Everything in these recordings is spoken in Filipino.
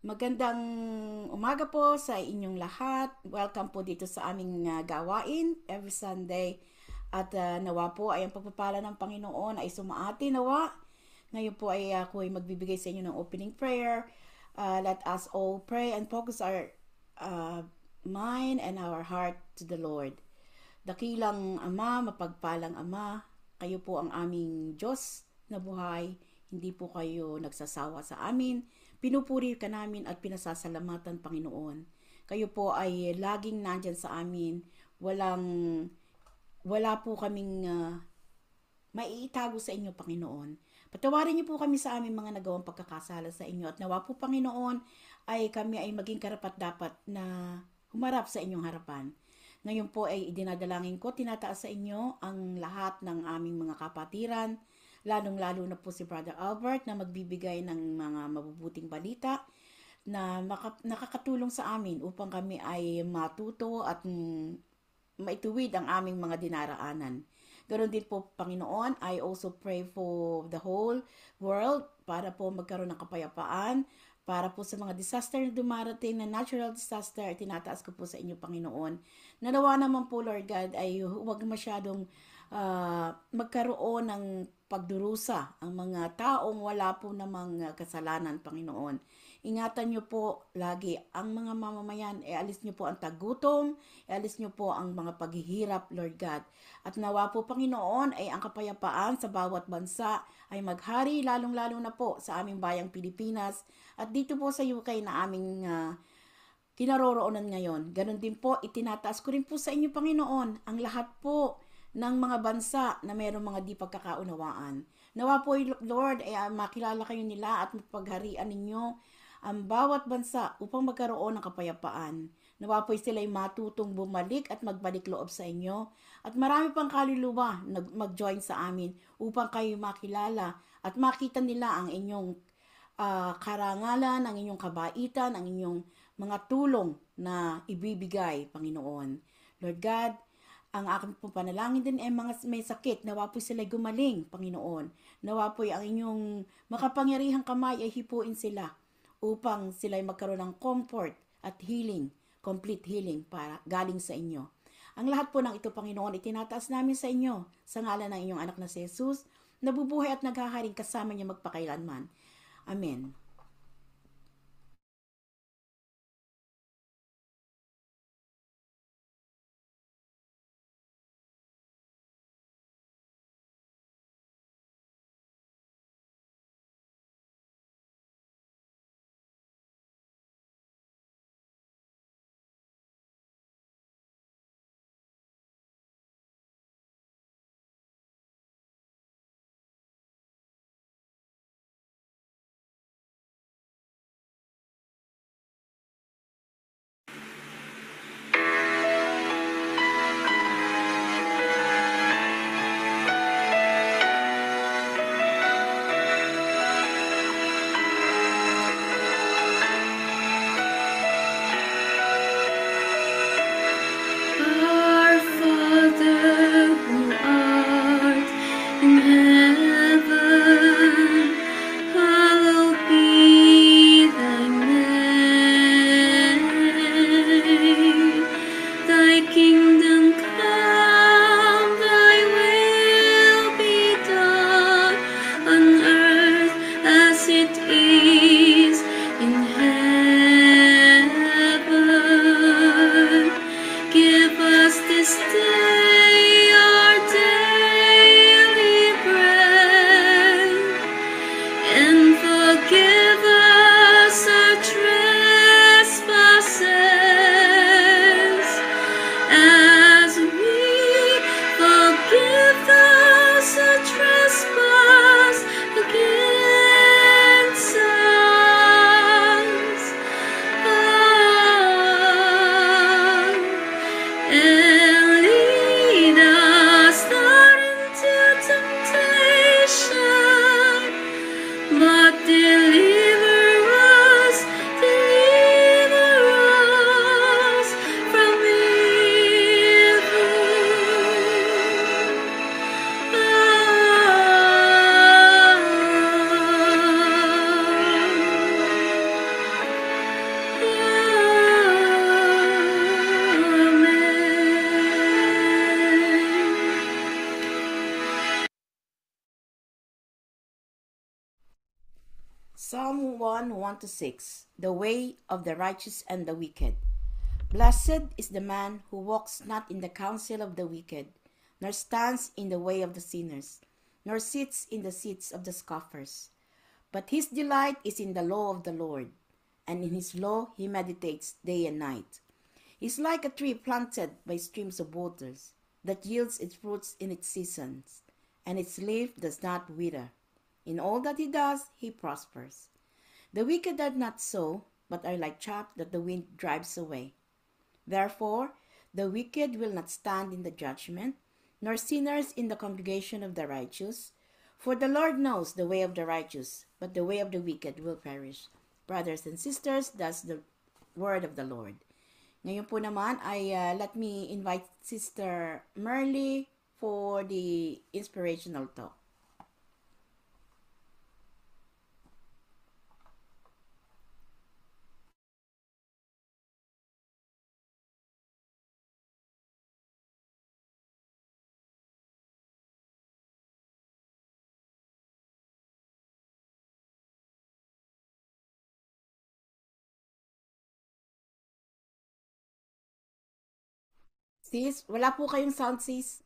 Magandang umaga po sa inyong lahat. Welcome po dito sa aming gawain every Sunday. At nawa po ay ang pagpapala ng Panginoon ay sumaati nawa. Ngayon po ay ako ay magbibigay sa inyo ng opening prayer. Let us all pray and focus our mind and our heart to the Lord. Dakilang Ama, mapagpalang Ama, kayo po ang aming Diyos na buhay. Hindi po kayo nagsasawa sa amin. Pinupuri ka namin at pinasasalamatan, Panginoon. Kayo po ay laging nandyan sa amin. Wala po kaming maiitago sa inyo, Panginoon. Patawarin niyo po kami sa aming mga nagawang pagkakasala sa inyo. At nawa po, Panginoon, ay kami ay maging karapat-dapat na humarap sa inyong harapan. Ngayon po ay idinadalangin ko, tinataas sa inyo ang lahat ng aming mga kapatiran, lalong-lalo na po si Brother Albert na magbibigay ng mga mabubuting balita na nakakatulong sa amin upang kami ay matuto at maituwid ang aming mga dinaraanan. Ganon din po, Panginoon, I also pray for the whole world para po magkaroon ng kapayapaan, para po sa mga disaster na dumarating na natural disaster, tinataas ko po sa inyo, Panginoon. Nanawa naman po, Lord God, ay huwag masyadong magkaroon ng pagdurusa ang mga taong wala po namang kasalanan, Panginoon. Ingatan niyo po lagi ang mga mamamayan, alis niyo po ang tagutom, alis niyo po ang mga paghihirap, Lord God. At nawa po, Panginoon, ay ang kapayapaan sa bawat bansa ay maghari, lalong-lalo na po sa aming bayang Pilipinas at dito po sa UK na aming kinaroroonan ngayon. Ganon din po, itinataas ko rin po sa inyo, Panginoon, ang lahat po ng mga bansa na mayroong mga di pagkakaunawaan. Nawa po, Lord, ay makilala kayo nila at mapagharian ninyo ang bawat bansa upang magkaroon ng kapayapaan. Nawa po sila'y matutong bumalik at magbalik loob sa inyo. At marami pang kaluluwa na mag-join sa amin upang kayo makilala at makita nila ang inyong karangalan, ang inyong kabaitan, ang inyong mga tulong na ibibigay, Panginoon. Lord God, ang aking pong panalangin din ay mga may sakit, nawa po sila'y gumaling, Panginoon. Nawa po ang inyong makapangyarihang kamay ay hipuin sila upang sila'y magkaroon ng comfort at healing, complete healing para galing sa inyo. Ang lahat po ng ito, Panginoon, itinataas namin sa inyo sa ngalan ng inyong anak na si Jesus, nabubuhay at naghaharing kasama niya magpakailanman. Amen. Psalm 1, 1 to 6. The way of the righteous and the wicked. Blessed is the man who walks not in the counsel of the wicked, nor stands in the way of the sinners, nor sits in the seats of the scoffers. But his delight is in the law of the Lord, and in his law he meditates day and night. He is like a tree planted by streams of waters, that yields its fruits in its seasons, and its leaf does not wither. In all that he does, he prospers. The wicked are not so, but are like chaff that the wind drives away. Therefore, the wicked will not stand in the judgment, nor sinners in the congregation of the righteous. For the Lord knows the way of the righteous, but the way of the wicked will perish. Brothers and sisters, that's the word of the Lord. Ngayon po naman ay let me invite Sister Merly for the inspirational talk. Sis, wala po kayong sound, sis.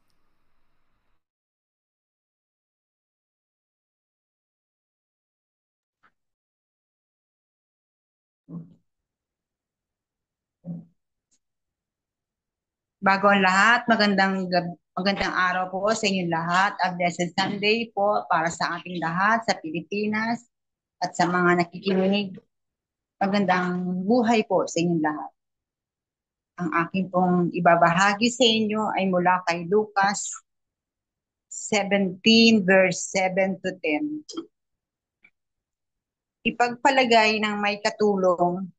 Bago ang lahat, magandang araw po sa inyong lahat. A blessed Sunday po para sa ating lahat sa Pilipinas at sa mga nakikinig. Magandang buhay po sa inyong lahat. Ang aking pong ibabahagi sa inyo ay mula kay Lucas 17 verse 7 to 10. Ipagpalagay ng may katulong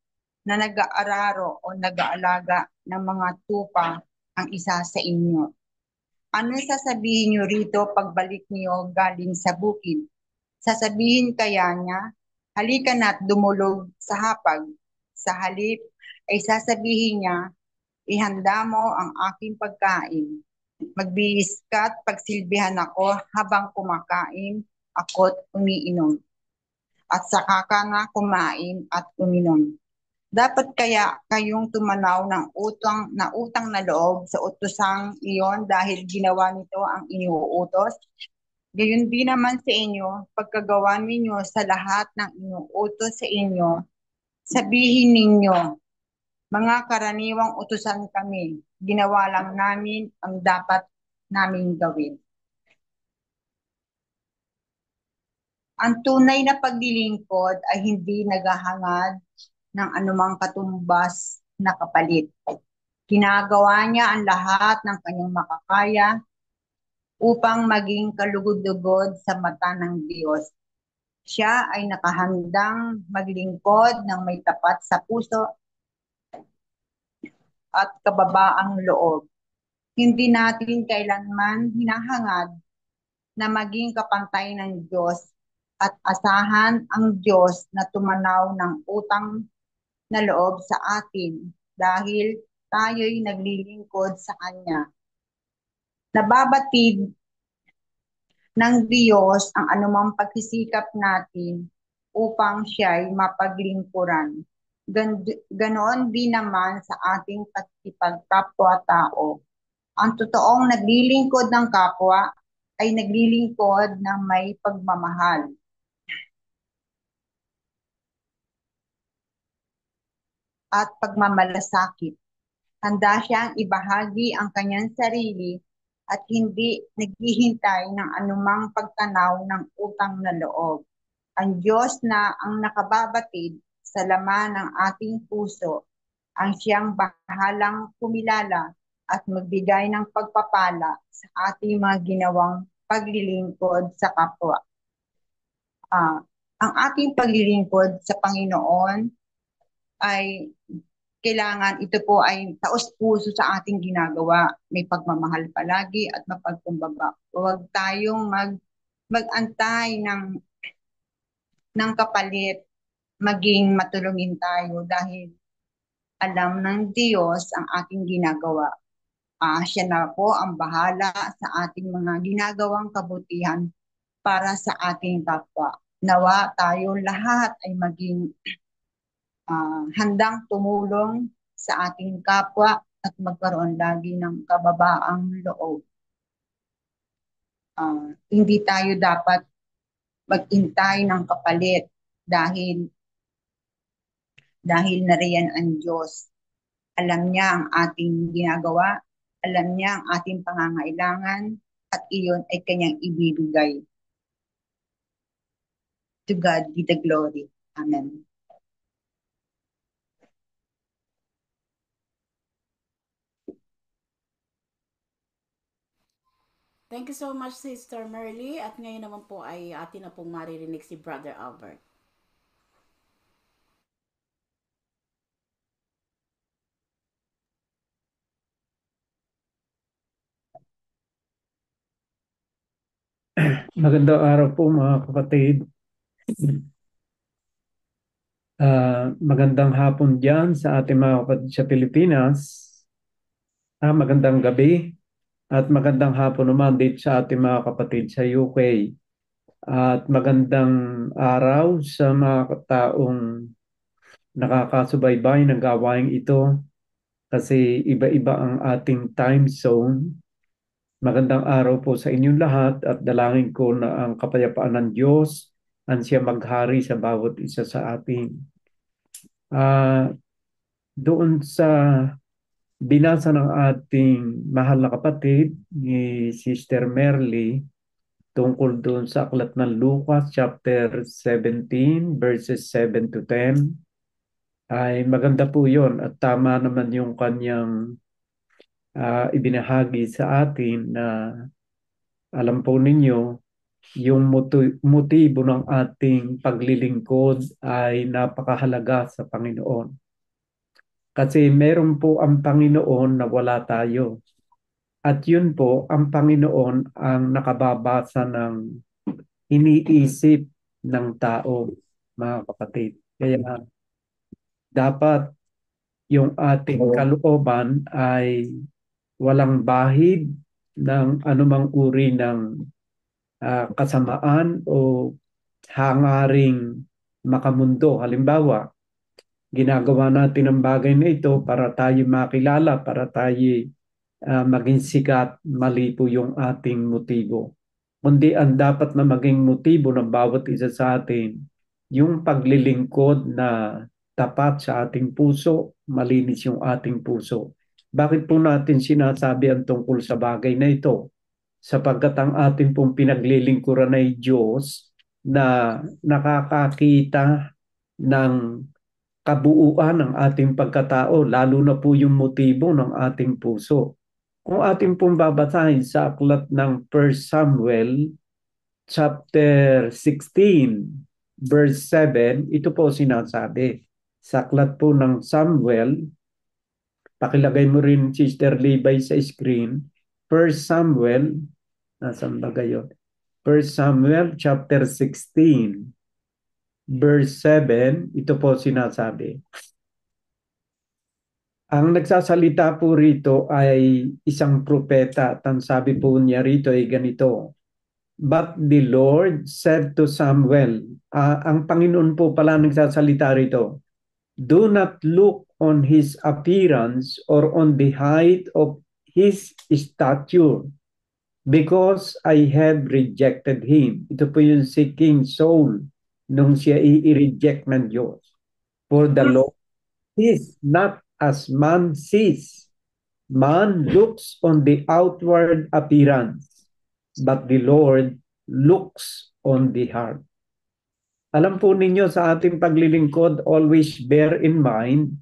na nag-aararo o nag-aalaga ng mga tupa ang isa sa inyo. Ano sasabihin niyo rito pagbalik niyo galing sa bukid? Sasabihin kaya niya, halika na't dumulog sa hapag. Sa halip ay sasabihin niya, ihanda mo ang aking pagkain. Magbihis ka't pagsilbihan ako habang kumakain ako't umiinom. At saka ka nga kumain at uminom. Dapat kaya kayong tumanaw ng utang na loob sa utosang iyon dahil ginawa nito ang iniuutos? Gayon din naman sa inyo, pagkagawa ninyo sa lahat ng inuutos sa inyo, sabihin ninyo, mga karaniwang utusan kami, ginawa lang namin ang dapat namin gawin. Ang tunay na paglilingkod ay hindi naghahangad ng anumang katumbas na kapalit. Ginagawa niya ang lahat ng kanyang makakaya upang maging kalugod-lugod sa mata ng Diyos. Siya ay nakahandang maglingkod ng may tapat sa puso at kababaang loob. Hindi natin kailanman hinahangad na maging kapantay ng Diyos at asahan ang Diyos na tumanaw ng utang na loob sa atin dahil tayo'y naglilingkod sa Kanya. Nababatid ng Diyos ang anumang pagsisikap natin upang siya'y mapaglingkuran. Ganoon din naman sa ating pakikipagkapwa-tao. Ang totoong naglilingkod ng kapwa ay naglilingkod ng may pagmamahal. At pagmamalasakit. Handa siyang ibahagi ang kanyang sarili at hindi naghihintay ng anumang pagtanaw ng utang na loob. Ang Diyos na ang nakababatid sa laman ng ating puso ang siyang bahalang kumilala at magbigay ng pagpapala sa ating mga ginawang paglilingkod sa kapwa. Ang ating paglilingkod sa Panginoon ay kailangan ito po ay taos-puso sa ating ginagawa. May pagmamahal palagi at mapagkumbaba. Huwag tayong mag-antay ng kapalit, maging matulungin tayo dahil alam ng Diyos ang ating ginagawa. Siya na po ang bahala sa ating mga ginagawang kabutihan para sa ating kapwa. Nawa tayo lahat ay maging handang tumulong sa ating kapwa at magkaroon lagi ng kababaang loob. Hindi tayo dapat magintay ng kapalit dahil nariyan ang Diyos. Alam niya ang ating ginagawa, alam niya ang ating pangangailangan, at iyon ay kanyang ibibigay. To God be the glory. Amen. Thank you so much, Sister Merly. At ngayon naman po ay atin na pong maririnig si Brother Albert. Magandang araw po mga kapatid. Magandang hapon dyan sa ating mga kapatid sa Pilipinas. Magandang gabi at magandang hapon naman dito sa ating mga kapatid sa UK. At magandang araw sa mga taong nakakasubaybay ng gawain ito kasi iba-iba ang ating time zone. Magandang araw po sa inyong lahat at dalangin ko na ang kapayapaan ng Diyos ang siya maghari sa bawat isa sa atin. Doon sa binasa ng ating mahal na kapatid ni Sister Merly tungkol doon sa aklat ng Lucas chapter 17 verses 7 to 10 ay maganda po yon at tama naman yung kanyang ibinahagi sa atin na alam po ninyo yung motibo ng ating paglilingkod ay napakahalaga sa Panginoon. Kasi meron po ang Panginoon na wala tayo. At yun po, ang Panginoon ang nakababasa ng iniisip ng tao, mga kapatid. Kaya dapat yung ating kalooban ay walang bahid ng anumang uri ng kasamaan o hangaring makamundo. Halimbawa, ginagawa natin ang bagay na ito para tayo makilala, para tayo maging sikat, mali po yung ating motibo. Kundi ang dapat na maging motibo ng bawat isa sa atin, yung paglilingkod na tapat sa ating puso, malinis yung ating puso. Bakit po natin sinasabi ang tungkol sa bagay na ito? Sapagkat ang ating pong pinaglilingkuran ay Diyos na nakakakita ng kabuuan ng ating pagkatao, lalo na po yung motibo ng ating puso. Kung ating pong babasahin sa aklat ng 1 Samuel chapter 16 verse 7, ito po sinasabi. Sa aklat po ng Samuel, pakilagay mo rin Sister Levi sa screen, 1 Samuel, nasaan ba gayon? 1 Samuel chapter 16 verse 7, ito po sinasabi. Ang nagsasalita po rito ay isang propeta at ang sabi po niya rito ay ganito. But the Lord said to Samuel, ang Panginoon po pala nagsasalita rito, do not look on his appearance or on the height of his stature, because I have rejected him. Ito po yung si King Saul nung siya i-reject ng Diyos. For the Lord is not as man sees. Man looks on the outward appearance, but the Lord looks on the heart. Alam po ninyo sa ating paglilingkod, always bear in mind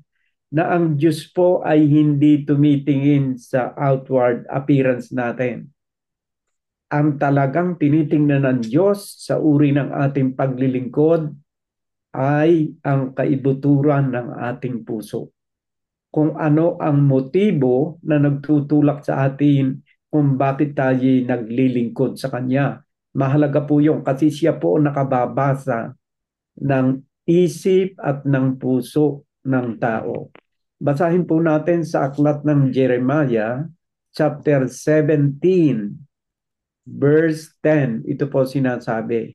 na ang Diyos po ay hindi tumitingin sa outward appearance natin. Ang talagang tinitingnan ng Diyos sa uri ng ating paglilingkod ay ang kaibuturan ng ating puso. Kung ano ang motibo na nagtutulak sa atin kung bakit tayo naglilingkod sa Kanya. Mahalaga po yung kasi siya po nakababasa ng isip at ng puso ng tao. Basahin po natin sa aklat ng Jeremiah chapter 17 verse 10. Ito po sinasabi.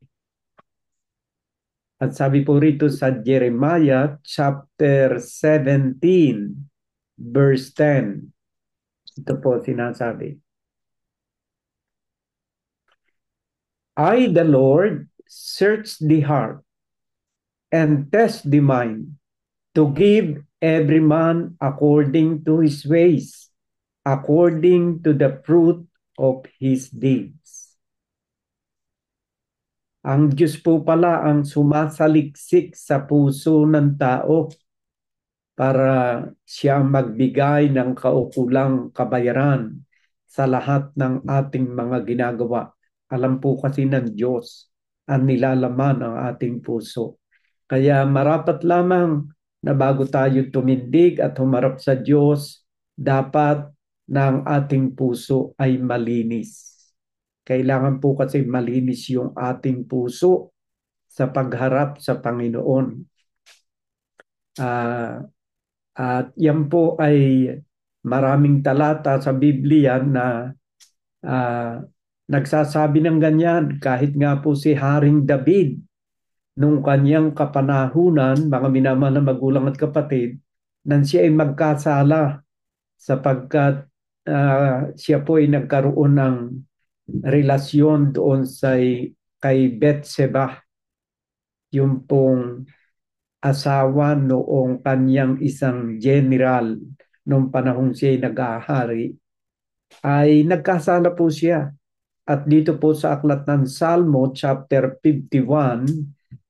At sabi po rito sa Jeremiah chapter 17, verse 10. Ito po sinasabi. I, the Lord, search the heart and test the mind to give every man according to his ways, according to the fruit of his deeds. Ang Diyos po pala ang sumasaliksik sa puso ng tao para siya magbigay ng kaukulang kabayaran sa lahat ng ating mga ginagawa. Alam po kasi ng Diyos ang nilalaman ang ating puso. Kaya marapat lamang na bago tayo tumindig at humarap sa Diyos, dapat na ang ating puso ay malinis. Kailangan po kasi malinis yung ating puso sa pagharap sa Panginoon. At yan po ay maraming talata sa Biblia na nagsasabi ng ganyan. Kahit nga po si Haring David, nung kanyang kapanahunan, mga minamahal na magulang at kapatid, nang siya ay magkasala sapagkat siya po ay nagkaroon ng relasyon doon kay Betseba, yung pong asawa noong kanyang isang general noong panahong siya ay nag-ahari, ay nagkasala po siya. At dito po sa aklat ng Salmo chapter 51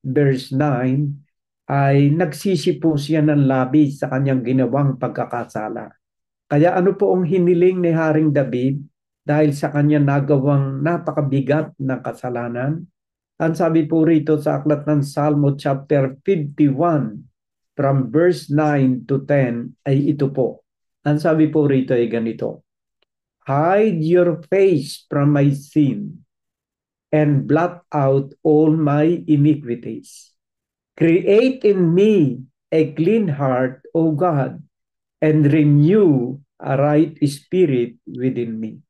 verse 9 ay nagsisi po siya ng labis sa kanyang ginawang pagkakasala. Kaya ano po ang hiniling ni Haring David dahil sa kanya nagawang napakabigat na kasalanan? Ang sabi po rito sa aklat ng Salmo chapter 51 from verse 9 to 10 ay ito po. Ang sabi po rito ay ganito. Hide your face from my sin and blot out all my iniquities. Create in me a clean heart, O God, and renew a right spirit within me.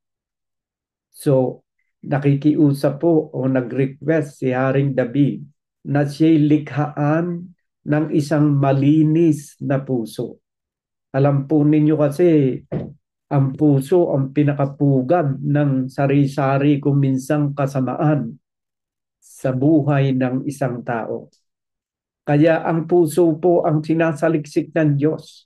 So, nakikiusap po o nag-request si Haring David na siya'y likhaan ng isang malinis na puso. Alam po ninyo kasi, ang puso ang pinakapugad ng sari-sari kung minsang kasamaan sa buhay ng isang tao. Kaya ang puso po ang sinasaliksik ng Diyos.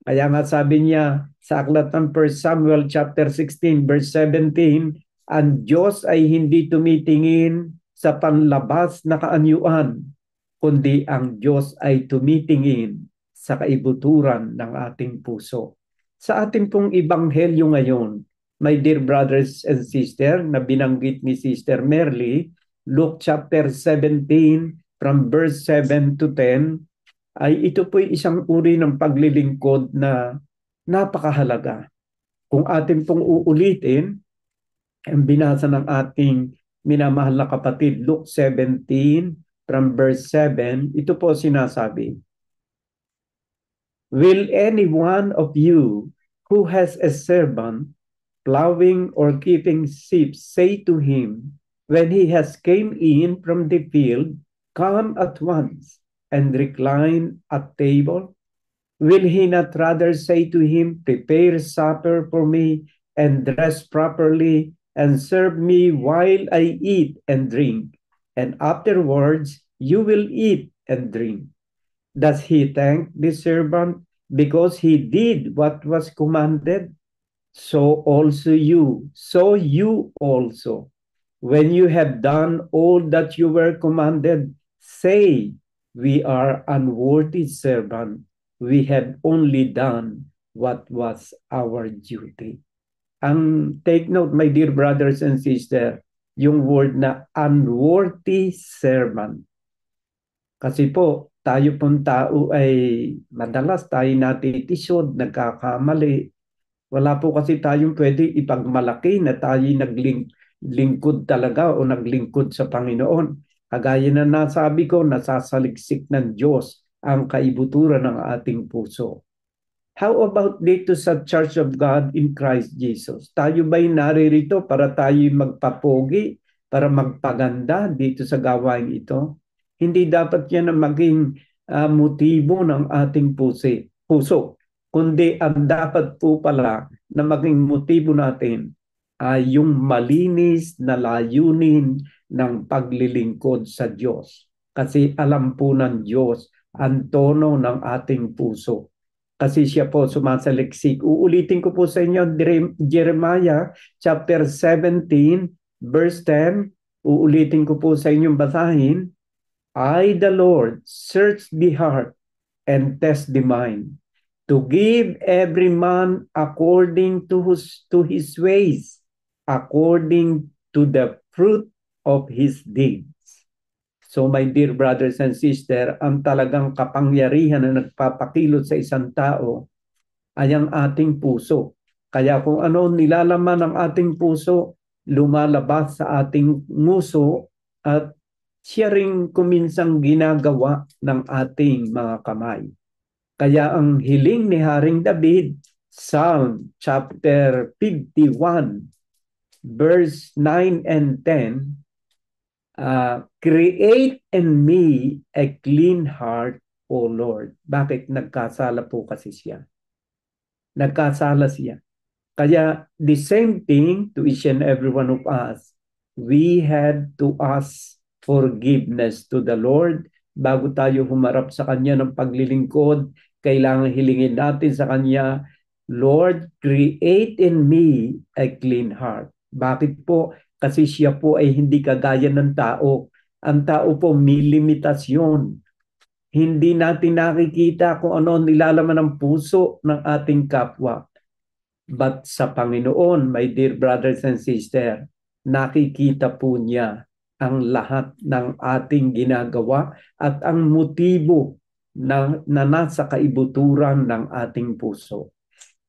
Kaya nga sabi niya sa aklat ng 1 Samuel chapter 16 verse 17, ang Diyos ay hindi tumitingin sa panlabas na kaanyuan, kundi ang Diyos ay tumitingin sa kaibuturan ng ating puso. Sa ating pong ibanghelyo ngayon, my dear brothers and sisters, na binanggit ni Sister Merly, Luke chapter 17 from verse 7 to 10, ay ito po'y isang uri ng paglilingkod na napakahalaga. Kung atin pong uulitin, ang binasa ng ating minamahal na kapatid, Luke 17 from verse 7, ito po sinasabi, will any one of you who has a servant plowing or keeping sheep say to him, when he has came in from the field, come at once and recline at table? Will he not rather say to him, prepare supper for me and dress properly and serve me while I eat and drink, and afterwards you will eat and drink? Does he thank the servant because he did what was commanded? So you also, when you have done all that you were commanded, say, we are unworthy servant. We have only done what was our duty. Ang take note, my dear brothers and sisters, yung word na unworthy servant. Kasi po, tayo pong tao ay madalas tayo natitisod, nagkakamali. Wala po kasi tayong pwede ipagmalaki na tayo naglingkod talaga o naglingkod sa Panginoon. Kagaya na nasabi ko, nasasaliksik ng Diyos ang kaibuturan ng ating puso. How about dito sa Church of God in Christ Jesus? Tayo ba'y naririto para tayo magpapogi, para magpaganda dito sa gawain ito? Hindi dapat yan ang maging motibo ng ating puso. Kundi ang dapat po pala na maging motibo natin ay yung malinis na layunin ng paglilingkod sa Diyos. Kasi alam po ng Diyos ang tono ng ating puso. Kasi siya po sumasaliksik. Uulitin ko po sa inyo, Jeremiah chapter 17, verse 10. Uulitin ko po sa inyong basahin. I, the Lord, search the heart and test the mind, to give every man according to his ways, according to the fruit of his deeds. So my dear brothers and sisters, ang talagang kapangyarihan na nagpapakilot sa isang tao ay ang ating puso. Kaya kung ano nilalaman ng ating puso, lumalabas sa ating nguso at siya ring kuminsang ginagawa ng ating mga kamay. Kaya ang hiling ni Haring David, Psalm chapter 51, verse 9 and 10, create in me a clean heart, O Lord. Bakit? Nagkasala po kasi siya. Nagkasala siya. Kaya the same thing to each and every one of us. We had to ask forgiveness to the Lord bago tayo humarap sa Kanya ng paglilingkod. Kailangan hilingin natin sa Kanya, Lord, create in me a clean heart. Bakit po? Kasi siya po ay hindi kagaya ng tao. Ang tao po may limitasyon. Hindi natin nakikita kung ano ang nilalaman ng puso ng ating kapwa. But sa Panginoon, my dear brothers and sisters, nakikita po niya ang lahat ng ating ginagawa at ang motibo na nasa kaibuturan ng ating puso.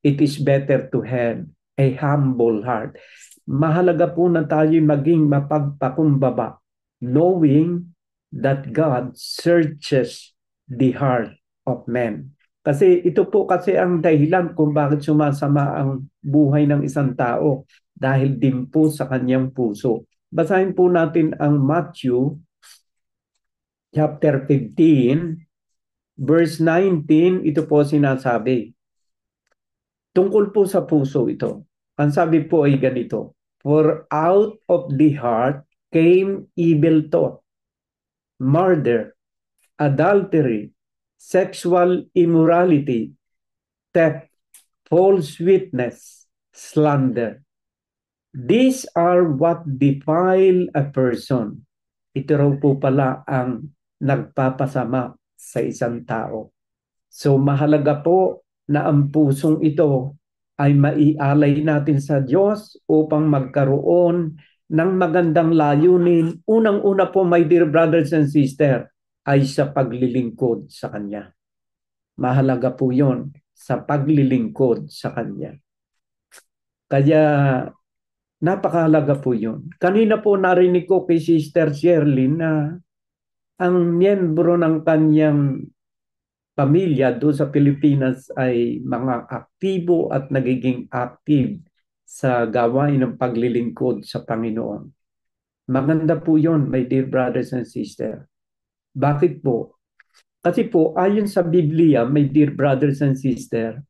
It is better to have a humble heart. Mahalaga po na tayo maging mapagpakumbaba, knowing that God searches the heart of men. Kasi ito po kasi ang dahilan kung bakit sumasama ang buhay ng isang tao, dahil din po sa kanyang puso. Basahin po natin ang Matthew chapter 15, verse 19, ito po sinasabi. Tungkol po sa puso ito. Ang sabi po ay ganito, for out of the heart came evil thought, murder, adultery, sexual immorality, theft, false witness, slander. These are what defile a person. Ito raw po pala ang nagpapasama sa isang tao. So mahalaga po na ang pusong ito ay maialay natin sa Diyos upang magkaroon ng magandang layunin. Unang-una po, my dear brothers and sisters, ay sa paglilingkod sa Kanya. Mahalaga po yon, sa paglilingkod sa Kanya. Kaya napakahalaga po yon. Kanina po narinig ko kay Sister Shirley na ang miyembro ng kanyang pamilya doon sa Pilipinas ay mga aktibo at nagiging active sa gawain ng paglilingkod sa Panginoon. Maganda po yon, my dear brothers and sisters. Bakit po? Kasi po, ayon sa Biblia, my dear brothers and sisters,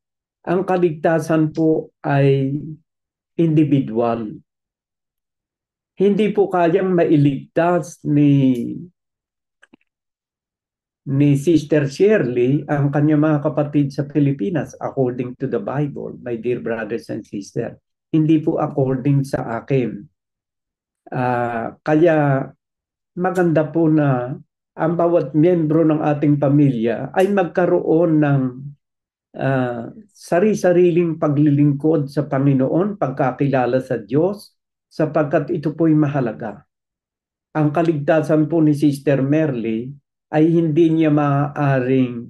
ang kaligtasan po ay individual. Hindi po kayang mailigtas ni Sister Shirley ang kanyang mga kapatid sa Pilipinas according to the Bible, my dear brothers and sisters. Hindi po according sa akin. Kaya maganda po na ang bawat miyembro ng ating pamilya ay magkaroon ng sari-sariling paglilingkod sa Panginoon, pagkakilala sa Diyos, sapagkat ito po'y mahalaga. Ang kaligtasan po ni Sister Merly ay hindi niya maaaring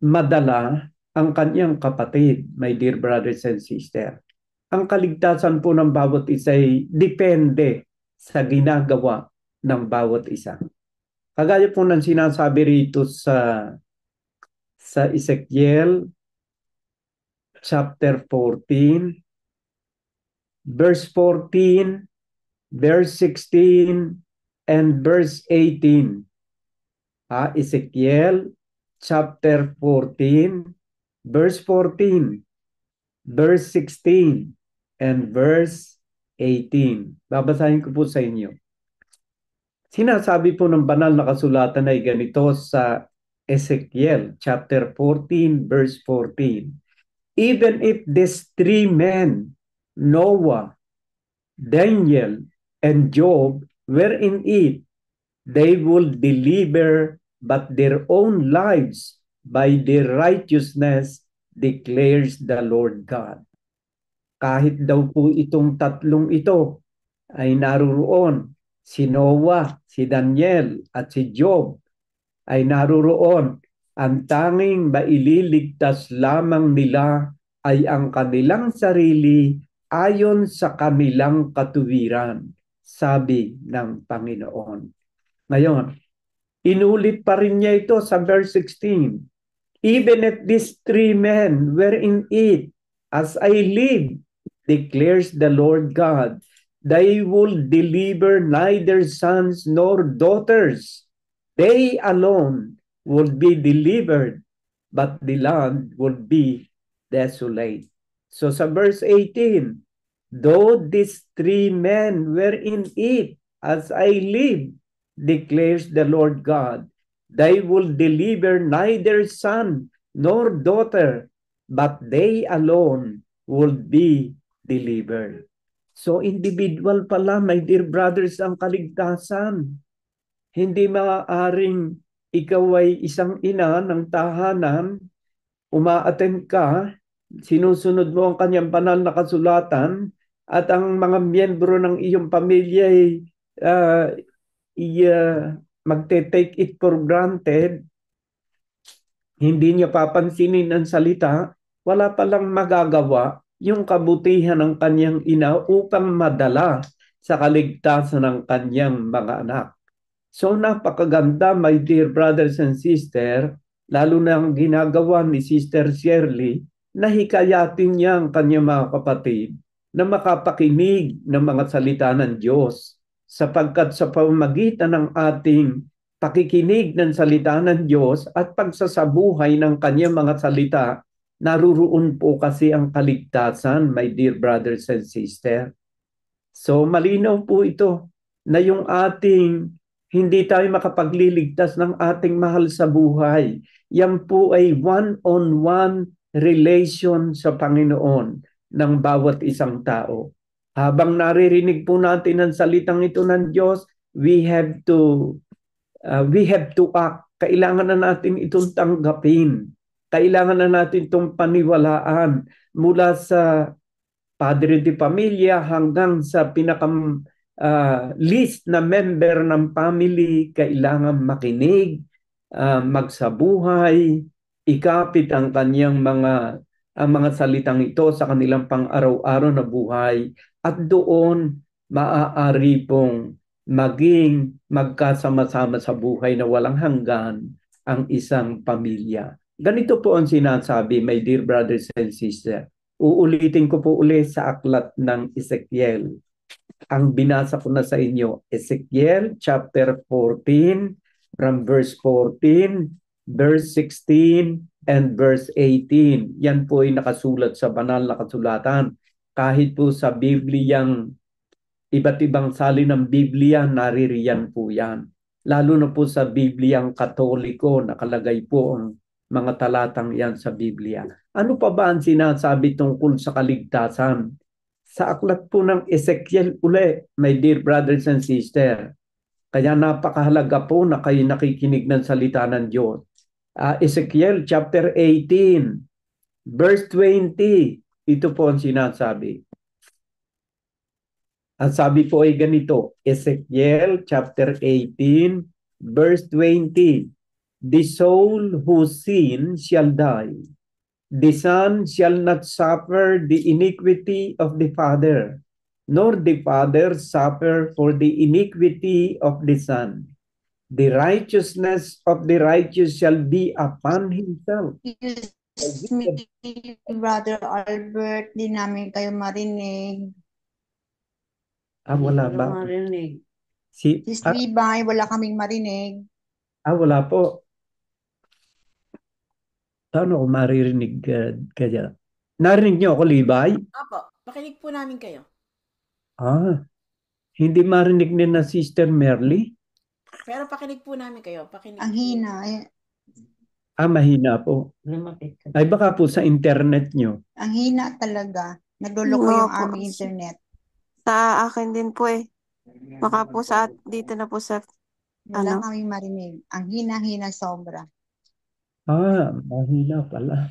madala ang kanyang kapatid, my dear brothers and sisters. Ang kaligtasan po ng bawat isa ay depende sa ginagawa ng bawat isa. Kagaya po ng sinasabi rito sa Ezekiel chapter 14, verse 14, verse 16, and verse 18. Ezekiel chapter 14, verse 14, verse 16, and verse 18. Babasahin ko po sa inyo. Sinasabi po ng banal na kasulatan ay ganito sa Ezekiel chapter 14, verse 14. Even if these three men, Noah, Daniel, and Job, were in it, they will deliver but their own lives by their righteousness, declares the Lord God. Kahit daw po itong tatlong ito ay naruroon, si Noah, si Daniel, at si Job ay naruroon, ang tanging maililigtas lamang nila ay ang kanilang sarili ayon sa kanilang katuwiran, sabi ng Panginoon. Ngayon, inulit pa rin niya ito sa verse 16. Even if these three men were in it, as I live, declares the Lord God, they will deliver neither sons nor daughters. They alone would be delivered, but the land would be desolate. So sa verse 18, though these three men were in it, as I live, declares the Lord God, they will deliver neither son nor daughter, but they alone will be delivered. So individual pala, my dear brothers, ang kaligtasan. Hindi maaaring ikaw ay isang ina ng tahanan, uma-attend ka, sinusunod mo ang kanyang banal na kasulatan, at ang mga miyembro ng iyong pamilya ay magte-take it for granted, hindi niya papansinin ang salita, wala palang magagawa yung kabutihan ng kanyang ina upang madala sa kaligtasan ng kanyang mga anak. So napakaganda, my dear brothers and sisters, lalo na ang ginagawa ni Sister Shirley, na hikayatin niya ang kanyang mga kapatid na makapakinig ng mga salita ng Diyos, sapagkat sa pamamagitan ng ating pakikinig ng salita ng Diyos at pagsasabuhay ng kanyang mga salita, naruroon po kasi ang kaligtasan, my dear brothers and sisters. So malinaw po ito na yung ating hindi tayo makapagliligtas ng ating mahal sa buhay. Yan po ay one-on-one relation sa Panginoon ng bawat isang tao. Habang naririnig po natin ang salitang ito ng Diyos, we have to act. Kailangan na natin itong tanggapin. Kailangan na natin itong paniwalaan mula sa padre de pamilya hanggang sa list na member ng family. Kailangan makinig, magsabuhay, ikapit ang kanyang mga salitang ito sa kanilang pang-araw-araw na buhay, at doon maaari pong maging magkasama-sama sa buhay na walang hanggan ang isang pamilya. Ganito po ang sinasabi, my dear brothers and sisters. Uulitin ko po ulit sa aklat ng Ezekiel. Ang binasa ko na sa inyo, Ezekiel chapter 14, from verse 14, verse 16, and verse 18. Yan po ay nakasulat sa banal na kasulatan. Kahit po sa Bibliyang, iba't ibang salin ng Biblia, naririyan po yan. Lalo na po sa Bibliyang Katoliko, nakalagay po ang mga talatang yan sa Biblia. Ano pa ba ang sinasabi tungkol sa kaligtasan? Sa aklat po ng Ezekiel uli, my dear brothers and sisters. Kaya napakahalaga po na kayo nakikinig ng salita ng Diyos. Ezekiel chapter 18, verse 20. Ito po ang sinasabi. Ang sabi po ay ganito, Ezekiel chapter 18, verse 20. The soul whose sin shall die. The son shall not suffer the iniquity of the father, nor the father suffer for the iniquity of the son. The righteousness of the righteous shall be upon himself. Excuse me, Brother Albert, di namin kayo marinig. Wala Hindi ba? ko marinig. Si, Sis Libay, wala kaming marinig. wala po. Paano ko maririnig kaya? Narinig niyo ako, Libay? Opo, pakinig po namin kayo. Hindi marinig ni na Sister Merly? Pero pakinig po namin kayo. Pakinig Ang po. hina. Mahina po. Ay baka po sa internet niyo. Ang hina talaga. Nagluloko Oo yung po. aming internet. Sa akin din po eh. Baka po dito na po sa Wala ano. kaming marinig. Ang hina-hina sobra. Mahina pala.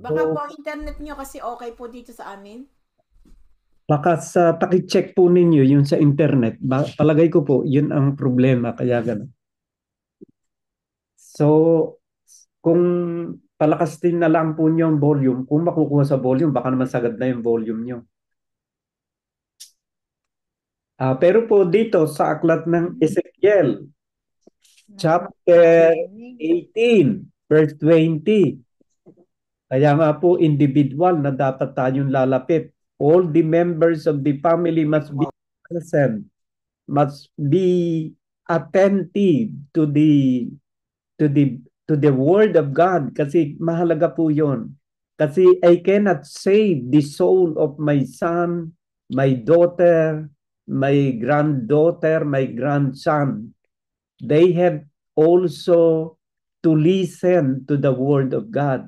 Baka po ang internet nyo kasi okay po dito sa amin. Baka paki-check po ninyo yung sa internet. Palagay ko po, yun ang problema. Kaya gano'n. So, kung palakas din na lang po nyo ang volume, kung makukuha sa volume, baka naman sagad na yung volume nyo. Pero po dito sa aklat ng Ezekiel, chapter 18, verse 20. Kaya nga po individual na dapat tayong lalapit. All the members of the family must be present, must be attentive to the word of God kasi mahalaga po 'yon. Kasi I cannot save the soul of my son, my daughter, my granddaughter, my grandson. They have also to listen to the word of God.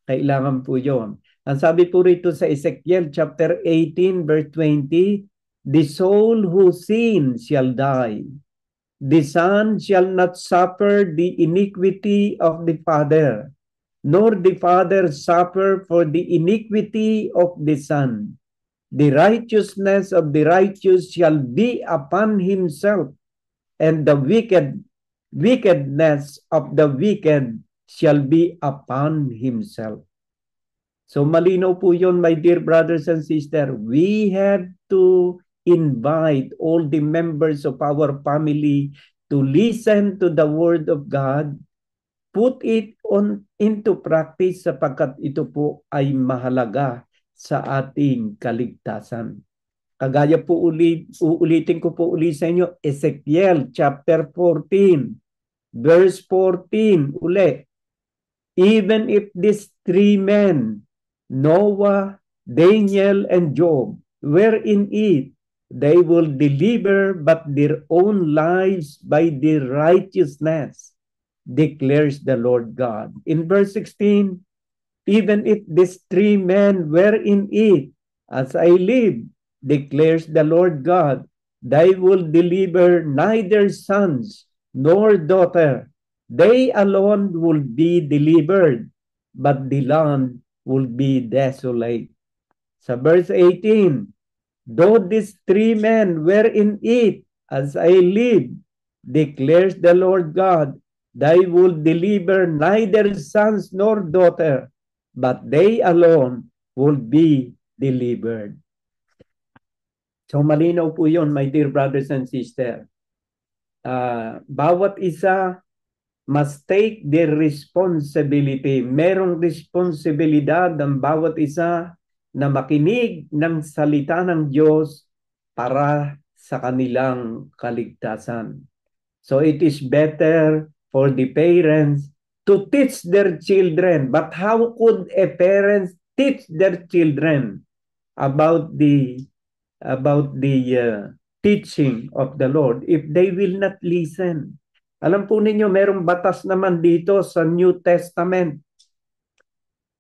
Kailangan po yon. Ang sabi po rito sa Ezekiel chapter 18 verse 20, the soul who sins shall die. The son shall not suffer the iniquity of the father, nor the father suffer for the iniquity of the son. The righteousness of the righteous shall be upon himself, and the wickedness of the wicked shall be upon himself. So malinaw po yun, my dear brothers and sisters. We have to invite all the members of our family to listen to the word of God, put it into practice sapagkat ito po ay mahalaga sa ating kaligtasan. Kagaya po uulitin ko po ulit sa inyo, Ezekiel chapter 14, verse 14 uli. Even if these three men, Noah, Daniel, and Job, were in it, they will deliver but their own lives by their righteousness, declares the Lord God. In verse 16, even if these three men were in it, as I live, declares the Lord God, they will deliver neither sons nor daughter. They alone will be delivered, but the land will be desolate. Sa verse 18, though these three men were in it, as I live, declares the Lord God, they will deliver neither sons nor daughter, but they alone will be delivered. So malinaw po yun, my dear brothers and sisters. Bawat isa must take their responsibility. Merong responsibilidad ang bawat isa na makinig ng salita ng Diyos para sa kanilang kaligtasan. So it is better for the parents to teach their children. But how could a parent teach their children about the teaching of the Lord if they will not listen? Alam po ninyo, merong batas naman dito sa New Testament.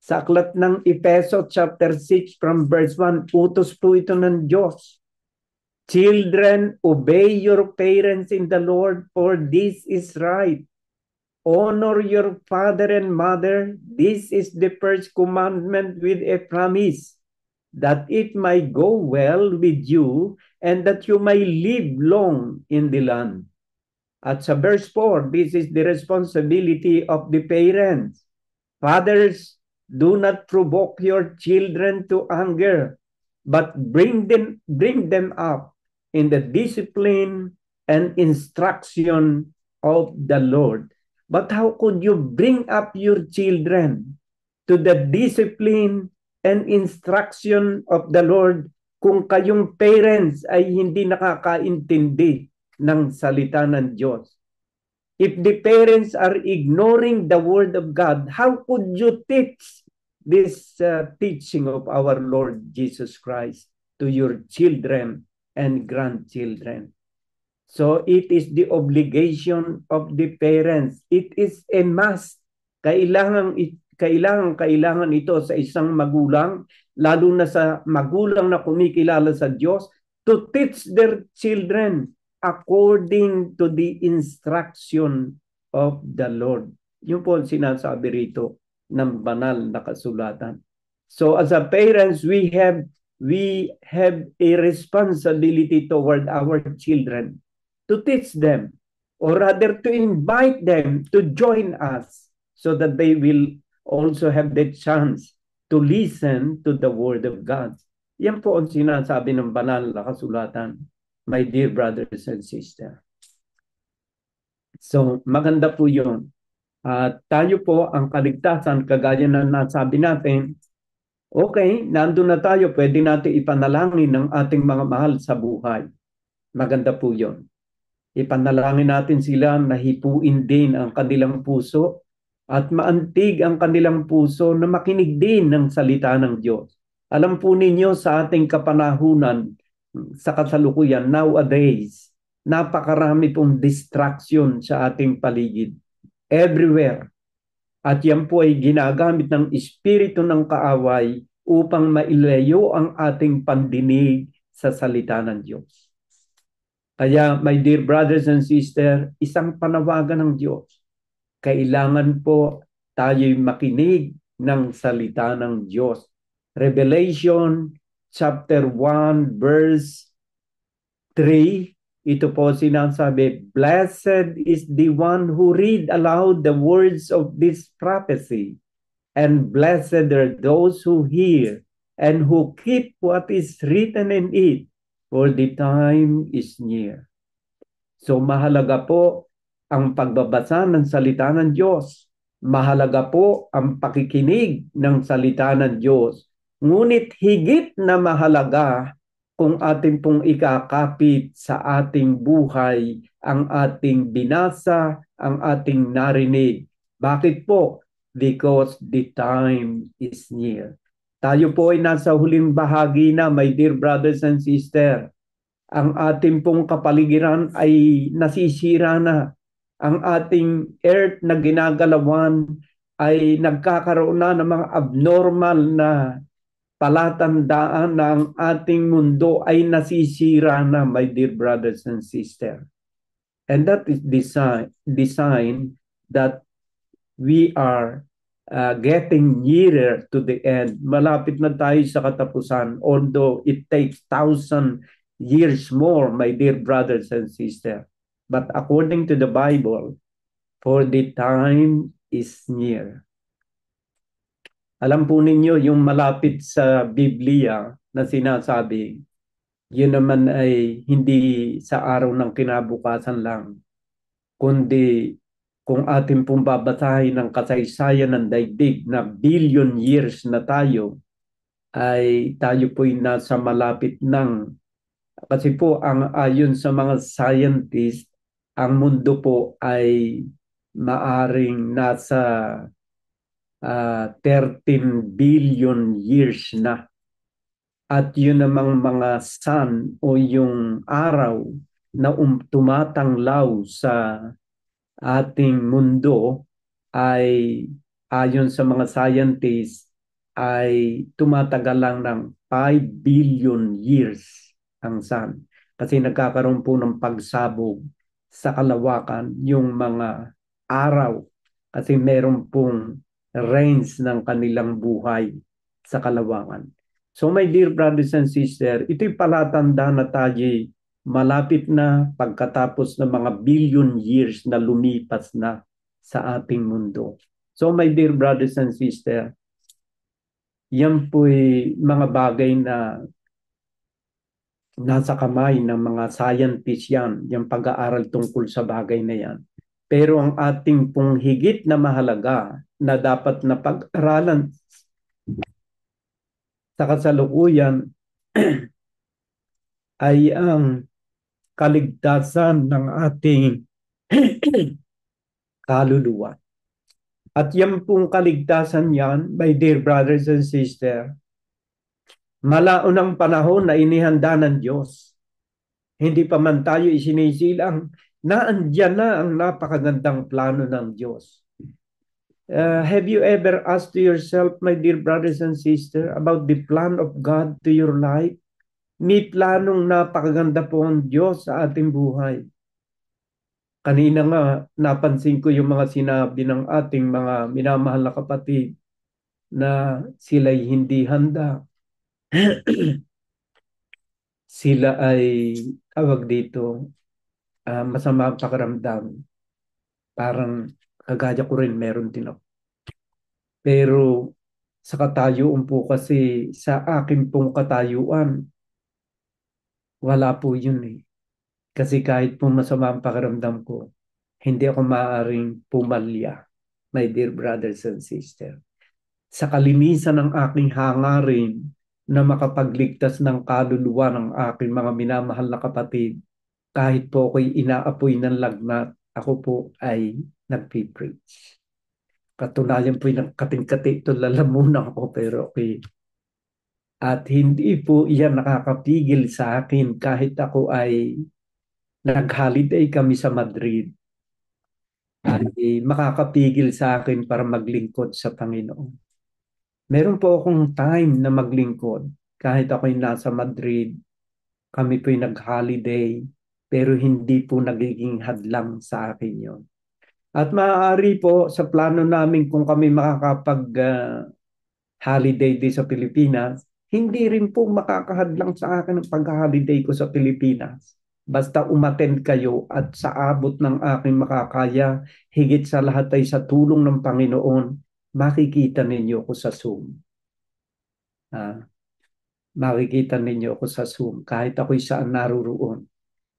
Sa aklat ng Efeso chapter 6 from verse 1, utos po ito ng Diyos. Children, obey your parents in the Lord, for this is right. Honor your father and mother. This is the first commandment with a promise, that it may go well with you and that you may live long in the land. At sa verse 4, this is the responsibility of the parents. Fathers, do not provoke your children to anger, but bring them up in the discipline and instruction of the Lord. But how could you bring up your children to the discipline and instruction of the Lord kung kayong parents ay hindi nakakaintindi ng salita ng Diyos. If the parents are ignoring the Word of God, how could you teach this teaching of our Lord Jesus Christ to your children and grandchildren? So it is the obligation of the parents. It is a must. Kailangan ito sa isang magulang, lalo na sa magulang na kumikilala sa Diyos, to teach their children according to the instruction of the Lord. Yun po ang sinasabi rito ng banal na kasulatan. So as a parents, we have a responsibility toward our children to teach them, or rather to invite them to join us so that they will also have the chance to listen to the Word of God. Yan po ang sinasabi ng banal na kasulatan, my dear brothers and sisters. So maganda po yun. Tayo po ang kaligtasan, kagaya na nasabi natin, okay, nandun na tayo, pwede natin ipanalangin ng ating mga mahal sa buhay. Maganda po yun. Ipanalangin natin sila na hipuin din ang kanilang puso at maantig ang kanilang puso na makinig din ng salita ng Diyos. Alam po ninyo sa ating kapanahunan, sa kasalukuyan, nowadays, napakarami pong distraction sa ating paligid. Everywhere. At yan po ay ginagamit ng espiritu ng kaaway upang mailayo ang ating pandinig sa salita ng Diyos. Kaya, my dear brothers and sisters, isang panawagan ng Diyos. Kailangan po tayo'y makinig ng salita ng Diyos. Revelation chapter 1 verse 3, ito po sinasabi, "Blessed is the one who read aloud the words of this prophecy, and blessed are those who hear and who keep what is written in it, for the time is near." So mahalaga po ang pagbabasa ng salita ng Diyos. Mahalaga po ang pakikinig ng salita ng Diyos. Ngunit higit na mahalaga kung ating pong ikakapit sa ating buhay ang ating binasa, ang ating narinig. Bakit po? Because the time is near. Tayo po ay nasa huling bahagi na, my dear brothers and sisters. Ang ating pong kapaligiran ay nasisira na. Ang ating earth na ginagalawan ay nagkakaroon na ng mga abnormal na palatandaan na ang ating mundo ay nasisira na, my dear brothers and sisters. And that is the sign that we are getting nearer to the end. Malapit na tayo sa katapusan, although it takes 1,000 years more, my dear brothers and sisters. But according to the Bible, for the time is near. Alam po ninyo, yung malapit sa Biblia na sinasabi, yun naman ay hindi sa araw ng kinabukasan lang, kundi kung ating pong babasahin ng kasaysayan ng daigdig na billion years na tayo, ay tayo po'y nasa malapit ng. Kasi po, ayon sa mga scientists, ang mundo po ay maaring nasa 13 billion years na. At yun namang mga sun o yung araw na tumatanglaw sa ating mundo ay ayon sa mga scientists ay tumatagal lang ng 5 billion years ang sun. Kasi nagkakaroon po ng pagsabog sa kalawakan yung mga araw kasi meron pong range ng kanilang buhay sa kalawakan. So my dear brothers and sisters, ito'y palatanda na tayo malapit na pagkatapos ng mga billion years na lumipas na sa ating mundo. So my dear brothers and sisters, yan po'y mga bagay na nasa kamay ng mga scientists yan, yung pag-aaral tungkol sa bagay na yan. Pero ang ating pong higit na mahalaga na dapat na pag-aralan sa kasalukuyan ay ang kaligtasan ng ating kaluluwa. At yan pong kaligtasan yan, my dear brothers and sisters, malaon ang panahon na inihanda ng Diyos. Hindi pa man tayo isinisilang na andyan na ang napakagandang plano ng Diyos. Have you ever asked to yourself, my dear brothers and sisters, about the plan of God to your life? May planong napakaganda po ang Diyos sa ating buhay. Kanina nga, napansin ko yung mga sinabi ng ating mga minamahal na kapatid na sila'y hindi handa. Sila ay, tawag dito, masama ang pakiramdam. Parang kagaya ko rin, meron din ako. Pero sa katayuan po kasi, sa akin pong katayuan, wala po yun eh. Kasi kahit po masama ang pakiramdam ko, hindi ako maaaring pumalya, my dear brothers and sisters. Sa kalinisan ng aking hangarin na makapagligtas ng kaluluwa ng aking mga minamahal na kapatid, kahit po ako'y inaapoy ng lagnat, ako po ay nagpipreach. Katunayan po yung kating-kati ito, lalamunan ko, pero okay. At hindi po iyan nakakapigil sa akin kahit ako ay nag-holiday kami sa Madrid. Ay makakapigil sa akin para maglingkod sa Panginoon. Meron po akong time na maglingkod. Kahit ako'y nasa Madrid, kami po'y nag-holiday, pero hindi po nagiging hadlang sa akin yon. At maaari po sa plano namin kung kami makakapag-holiday din sa Pilipinas, hindi rin po makakahadlang sa akin ang pag-holiday ko sa Pilipinas. Basta umattend kayo at sa abot ng aking makakaya, higit sa lahat ay sa tulong ng Panginoon, makikita ninyo ko sa Zoom. Makikita ninyo ako sa Zoom kahit ako'y saan naruroon.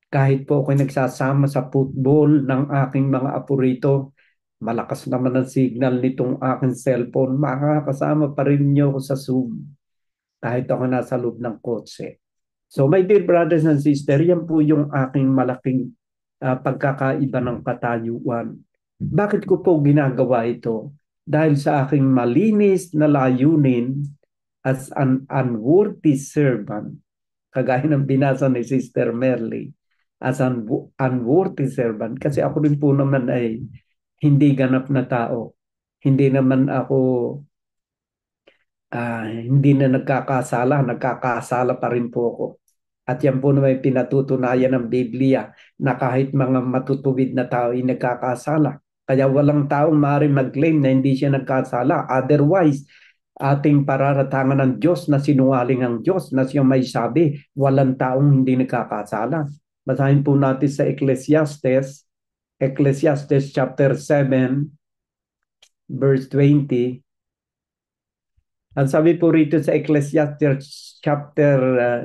Kahit po ako'y nagsasama sa football ng aking mga apo rito, malakas naman ang signal nitong aking cellphone, makakasama pa rin niyo ako sa Zoom kahit ako nasa loob ng kotse. So my dear brothers and sisters, yan po yung aking malaking pagkakaiba ng katayuan. Bakit ko po ginagawa ito? Dahil sa aking malinis na layunin as an unworthy servant, kagaya ng binasa ni Sister Merly, as an unworthy servant, kasi ako rin po naman ay hindi ganap na tao. Hindi naman ako hindi na nagkakasala pa rin po ako. At yan po naman pinatutunayan ng Biblia na kahit mga matutuwid na tao ay nagkakasala. Kaya walang taong maaaring mag-claim na hindi siya nagkasala. Otherwise, ating pararatangan ng Diyos na sinungaling ang Diyos na siya may sabi, walang taong hindi nagkakasala. Basahin po natin sa Ecclesiastes chapter 7, verse 20. Ang sabi po rito sa Ecclesiastes chapter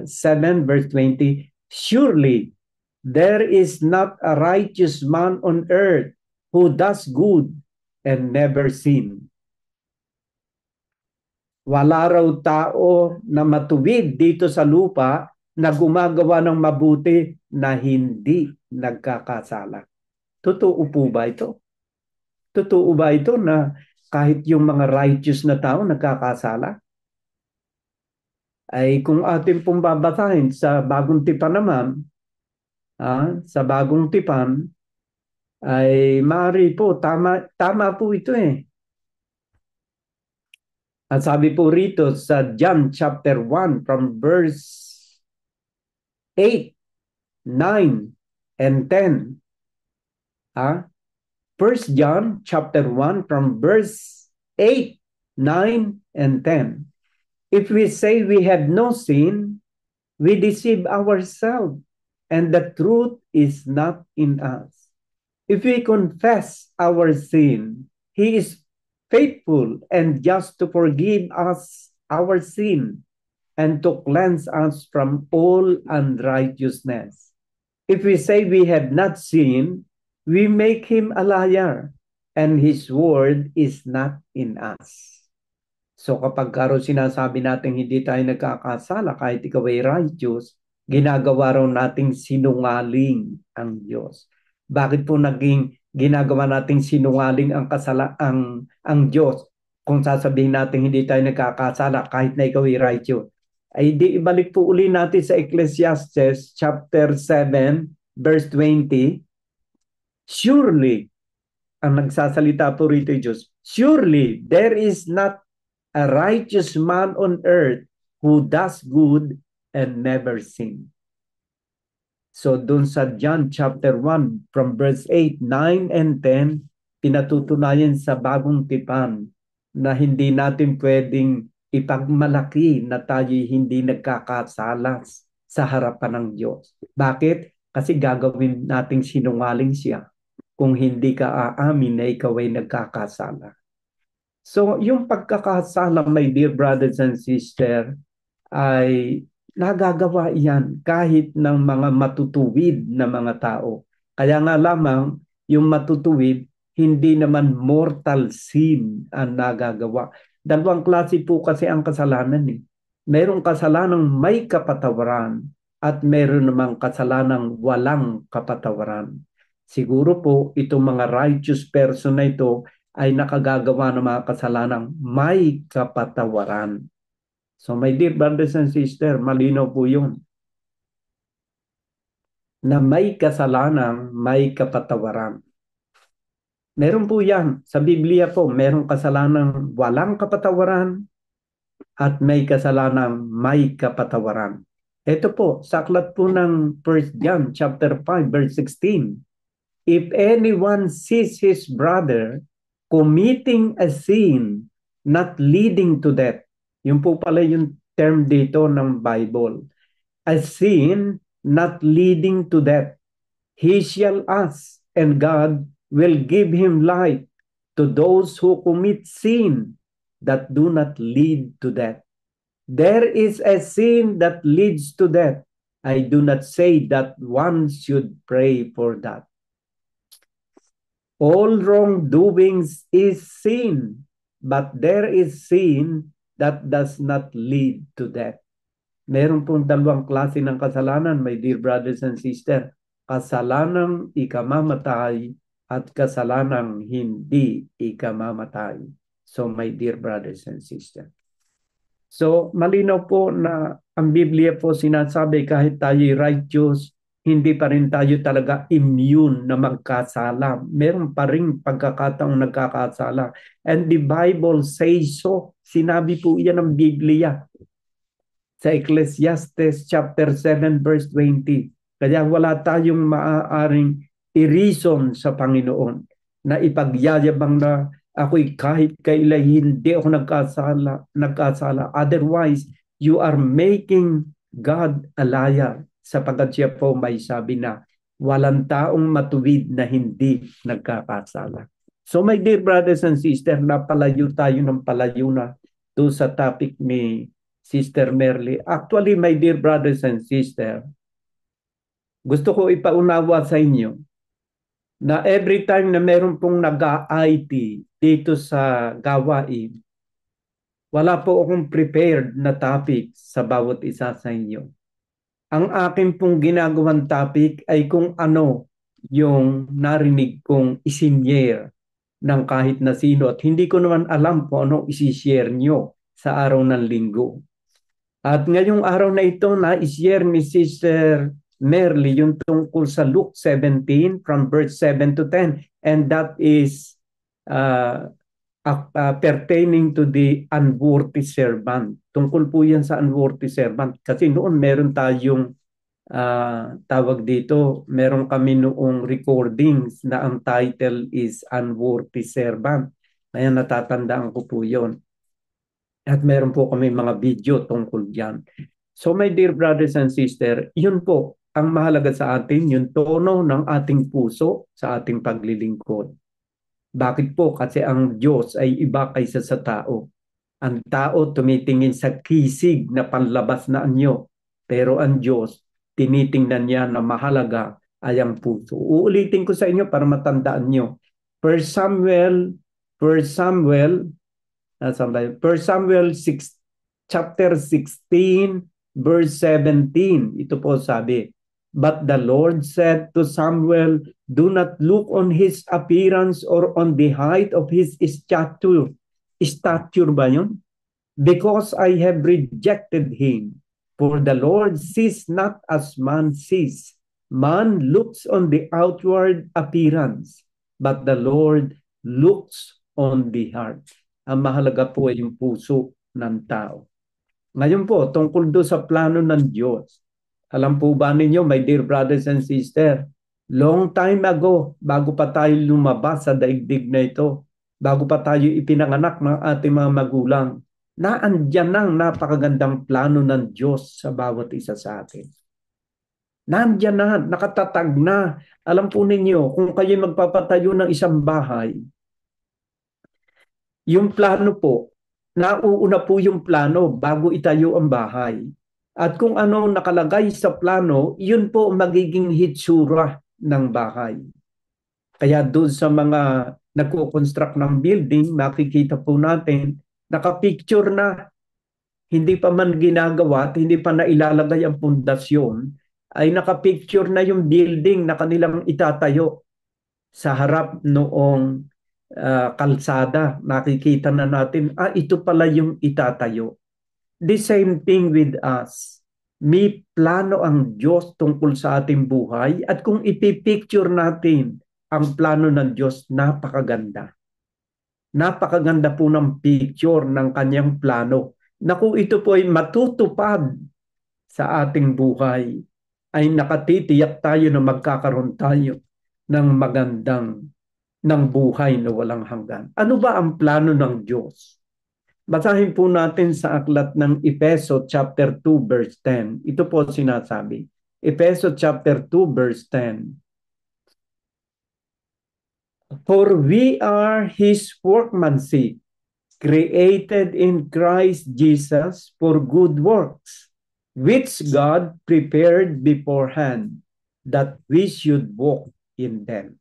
7 verse 20, surely there is not a righteous man on earth who does good and never sin. Wala raw tao na matuwid dito sa lupa na gumagawa ng mabuti na hindi nagkakasala. Totoo po ba ito? Totoo ba ito na kahit yung mga righteous na tao nagkakasala? Ay kung atin pong babasahin sa Bagong Tipan naman, sa Bagong Tipan, ay maaari po, tama po ito eh. At sabi po rito sa John chapter 1 from verse 8, 9, and 10. 1 John chapter 1 from verse 8, 9, and 10. If we say we have no sin, we deceive ourselves, and the truth is not in us. If we confess our sin, He is faithful and just to forgive us our sin and to cleanse us from all unrighteousness. If we say we have not sinned, we make Him a liar, and His word is not in us. So kapag karon sinasabi natin hindi tayo nagkakasala kahit ikaw ay righteous, ginagawa raw nating sinungaling ang Diyos. Bakit po naging ginagawa nating sinungaling ang Diyos? Kung sasabihin natin hindi tayo nagkakasala kahit na ikaw ay righteous. Ay di ibalik po uli natin sa Ecclesiastes chapter 7 verse 20. Surely, ang nagsasalita po rito ay Diyos, surely there is not a righteous man on earth who does good and never sin. So dun sa John chapter 1 from verse 8, 9, and 10, pinatutunayan sa bagong tipan na hindi natin pwedeng ipagmalaki na tayo hindi nagkakasalas sa harapan ng Diyos. Bakit? Kasi gagawin nating sinungaling siya kung hindi ka aamin na ikaw ay nagkakasala. So yung pagkakasala, my dear brothers and sisters, ay nagagawa yan kahit ng mga matutuwid na mga tao. Kaya nga lamang yung matutuwid, hindi naman mortal sin ang nagagawa. Dalawang klase po kasi ang kasalanan eh. Merong kasalanang may kapatawaran at meron namang kasalanang walang kapatawaran. Siguro po itong mga righteous person na ito ay nakagagawa ng mga kasalanang may kapatawaran. So my dear brothers and sisters, malinaw po yun. Na may kasalanang may kapatawaran. Meron po yan. Sa Biblia po, merong kasalanang walang kapatawaran at may kasalanang may kapatawaran. Ito po, sa aklat po ng 1 John chapter 5 verse 16. If anyone sees his brother committing a sin not leading to death, yun po pala yung term dito ng Bible. A sin not leading to death. He shall ask, and God will give him life to those who commit sin that do not lead to death. There is a sin that leads to death. I do not say that one should pray for that. All wrongdoings is sin, but there is sin that does not lead to death. Meron pong dalawang klase ng kasalanan, my dear brothers and sisters. Kasalanang ikamamatay at kasalanang hindi ikamamatay. So my dear brothers and sisters. So malinaw po na ang Biblia po sinasabi kahit tayo righteous, hindi pa rin tayo talaga immune na magkasala. Meron pa rin pagkakataong nagkakasala. And the Bible says so. Sinabi po yan ng Biblia sa Ecclesiastes chapter 7 verse 20. Kaya wala tayong maaaring i-reason sa Panginoon na ipagyayabang na ako'y kahit kailan hindi ako nagkasala. Otherwise, you are making God a liar. Sapagkat siya po may sabi na walang taong matuwid na hindi nagkakasala. So my dear brothers and sisters, napalayo tayo ng palayo na to sa topic ni Sister Merly. Actually, my dear brothers and sisters, gusto ko ipaunawa sa inyo na every time na meron pong nag-IT dito sa gawain, wala po akong prepared na topic sa bawat isa sa inyo. Ang akin pong ginagawang topic ay kung ano yung narinig kong isinyer ng kahit na sino at hindi ko naman alam kung ano isi-share nyo sa araw ng linggo. At ngayong araw na ito na i-share ni Sister Merly yung tungkol sa Luke 17 from verse 7 to 10, and that is pertaining to the unworthy servant. Tungkol po yan sa unworthy servant. Kasi noon meron tayong tawag dito, meron kami noong recordings na ang title is Unworthy Servant. Kaya natatandaan ko po yun. At meron po kami mga video tungkol dyan. So my dear brothers and sisters, yun po ang mahalaga sa atin, yung tono ng ating puso sa ating paglilingkod. Bakit po? Kasi ang Diyos ay iba kaysa sa tao. Ang tao tumitingin sa kisig na panlabas na anyo. Pero ang Diyos, tinitingnan niya na mahalaga ay ang puso. Uulitin ko sa inyo para matandaan nyo. 1 Samuel 6, chapter 16 verse 17. Ito po sabi, "But the Lord said to Samuel, do not look on his appearance or on the height of his stature." Stature ba yun? "Because I have rejected him. For the Lord sees not as man sees. Man looks on the outward appearance, but the Lord looks on the heart." Ang mahalaga po ay yung puso ng tao. Ngayon po, tungkol do sa plano ng Diyos. Alam po ba ninyo, my dear brothers and sisters, long time ago, bago pa tayo lumabas sa daigdig na ito, bago pa tayo ipinanganak ng ating mga magulang, naandyan ang napakagandang plano ng Diyos sa bawat isa sa atin. Nandiyan na, nakatatag na. Alam po ninyo, kung kayo magpapatayo ng isang bahay, yung plano po, nauuna po yung plano bago itayo ang bahay. At kung ano nakalagay sa plano, yun po magiging hitsura ng bahay. Kaya doon sa mga nagko-construct ng building, makikita po natin, nakapicture na, hindi pa man ginagawa at hindi pa nailalagay ang pundasyon, ay nakapicture na yung building na kanilang itatayo sa harap noong kalsada. Nakikita na natin, ito pala yung itatayo. The same thing with us. May plano ang Diyos tungkol sa ating buhay at kung ipipicture natin ang plano ng Diyos, napakaganda. Napakaganda po ng picture ng kanyang plano na kung ito po ay matutupad sa ating buhay, ay nakatitiyak tayo na magkakaroon tayo ng magandang ng buhay na walang hanggan. Ano ba ang plano ng Diyos? Basahin po natin sa aklat ng Efeso chapter 2 verse 10. Ito po sinasabi. Efeso chapter 2 verse 10. "For we are His workmanship, created in Christ Jesus for good works, which God prepared beforehand, that we should walk in them."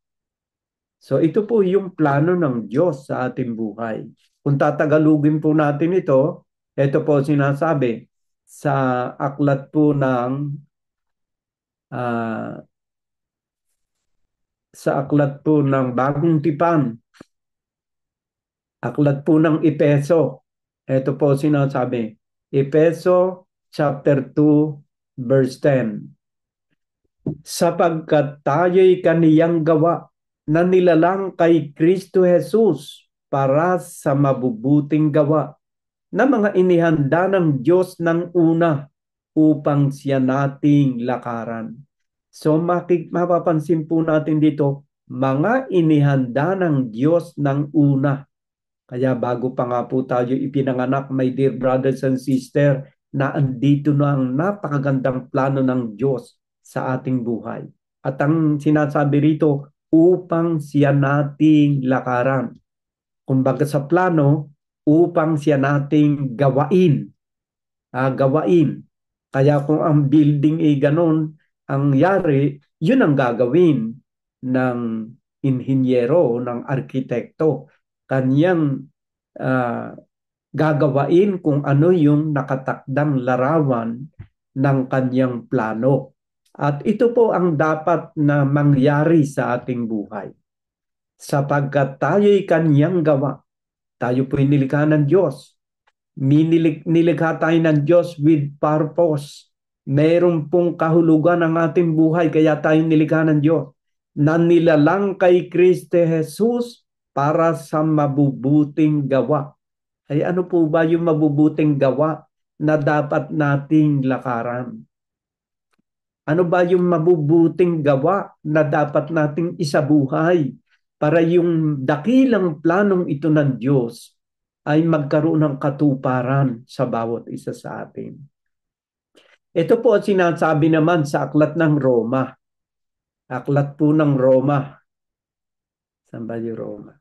So ito po yung plano ng Diyos sa ating buhay. Kung tatagalugin po natin ito po sinasabi sa aklat po ng Bagong Tipan, aklat po ng Efeso. Ito po sinasabi, Efeso chapter 2 verse 10. "Sapagkat tayo'y kaniyang gawa na nilalang kay Kristo Jesus para sa mabubuting gawa na mga inihanda ng Diyos ng una upang siya nating lakaran." So mapapansin po natin dito, mga inihanda ng Diyos ng una. Kaya bago pa nga po tayo ipinanganak, my dear brothers and sisters, na andito na ang napakagandang plano ng Diyos sa ating buhay. At ang sinasabi rito, upang siya nating lakaran. Kumbaga sa plano, upang siya nating gawain. Gawain. Kaya kung ang building ay ganun, ang yari, yun ang gagawin ng inhinyero, ng arkitekto. Kanyang gagawain kung ano yung nakatakdang larawan ng kanyang plano. At ito po ang dapat na mangyari sa ating buhay. Sapagkat tayo'y kanyang gawa. Tayo po'y nilikha ng Diyos. Nilikha tayo ng Diyos with purpose. Mayroon pong kahulugan ang ating buhay kaya tayo nilikha ng Diyos. Na nilalang kay Kristo Jesus para sa mabubuting gawa. Ay ano po ba yung mabubuting gawa na dapat nating lakaran? Ano ba yung mabubuting gawa na dapat nating isabuhay para yung dakilang planong ito ng Diyos ay magkaroon ng katuparan sa bawat isa sa atin? Ito po ang sinasabi naman sa aklat ng Roma. Aklat po ng Roma. Saan ba yung Roma?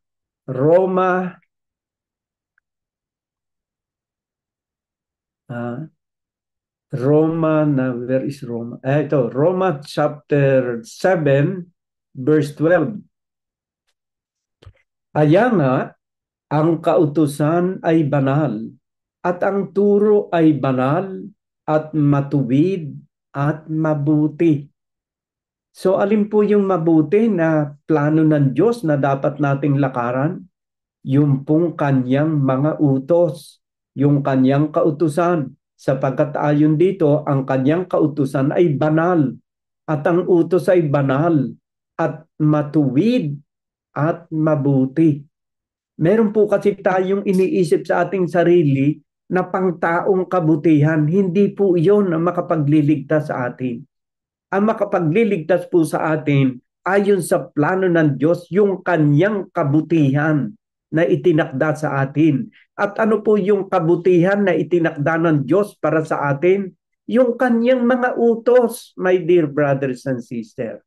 Where is Roma? Ito, Roma chapter 7, verse 12. "Kaya nga, ang kautusan ay banal, at ang turo ay banal, at matuwid at mabuti. So alin po yung mabuti na plano ng Diyos na dapat nating lakaran? Yung pong kanyang mga utos, yung kanyang kautusan. Sapagkat ayon dito, ang kanyang kautusan ay banal at ang utos ay banal at matuwid at mabuti. Meron po kasi tayong iniisip sa ating sarili na pangtaong kabutihan. Hindi po iyon ang makapagliligtas sa atin. Ang makapagliligtas po sa atin ayon sa plano ng Diyos, yung kanyang kabutihan na itinakda sa atin. At ano po yung kabutihan na itinakda ng Diyos para sa atin? Yung kanyang mga utos, my dear brothers and sisters.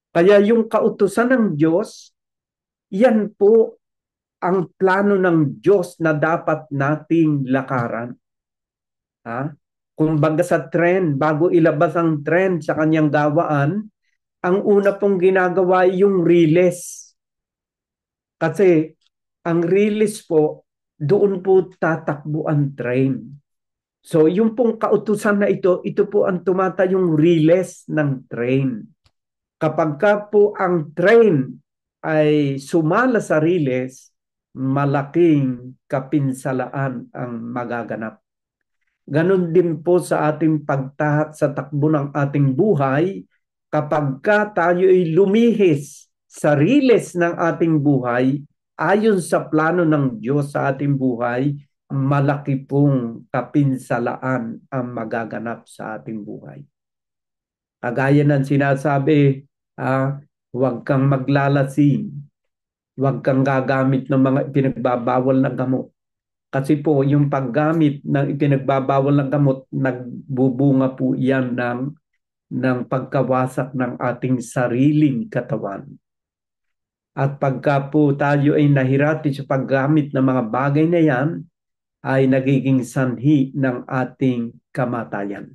Kaya yung kautusan ng Diyos, yan po ang plano ng Diyos na dapat nating lakaran. Ha? Kumbaga sa trend, bago ilabas ang trend sa kanyang gawaan, ang una pong ginagawa ay yung release. Kasi ang release po, doon po tatakbo ang train. So yung pong kautusan na ito po ang tumatayong release ng train. Kapag ka po ang train ay sumala sa release, malaking kapinsalaan ang magaganap. Ganon din po sa ating pagtahat sa takbo ng ating buhay, kapag ka tayo ay lumihis sa riles ng ating buhay, ayon sa plano ng Diyos sa ating buhay, malaki pong kapinsalaan ang magaganap sa ating buhay. Kagaya ng sinasabi, huwag kang maglalasing, huwag kang gagamit ng mga pinagbabawal na gamot. Kasi po yung paggamit ng ipinagbabawal ng gamot, nagbubunga po yan ng pagkawasak ng ating sariling katawan. At pagka po tayo ay nahirati sa paggamit ng mga bagay na yan, ay nagiging sanhi ng ating kamatayan.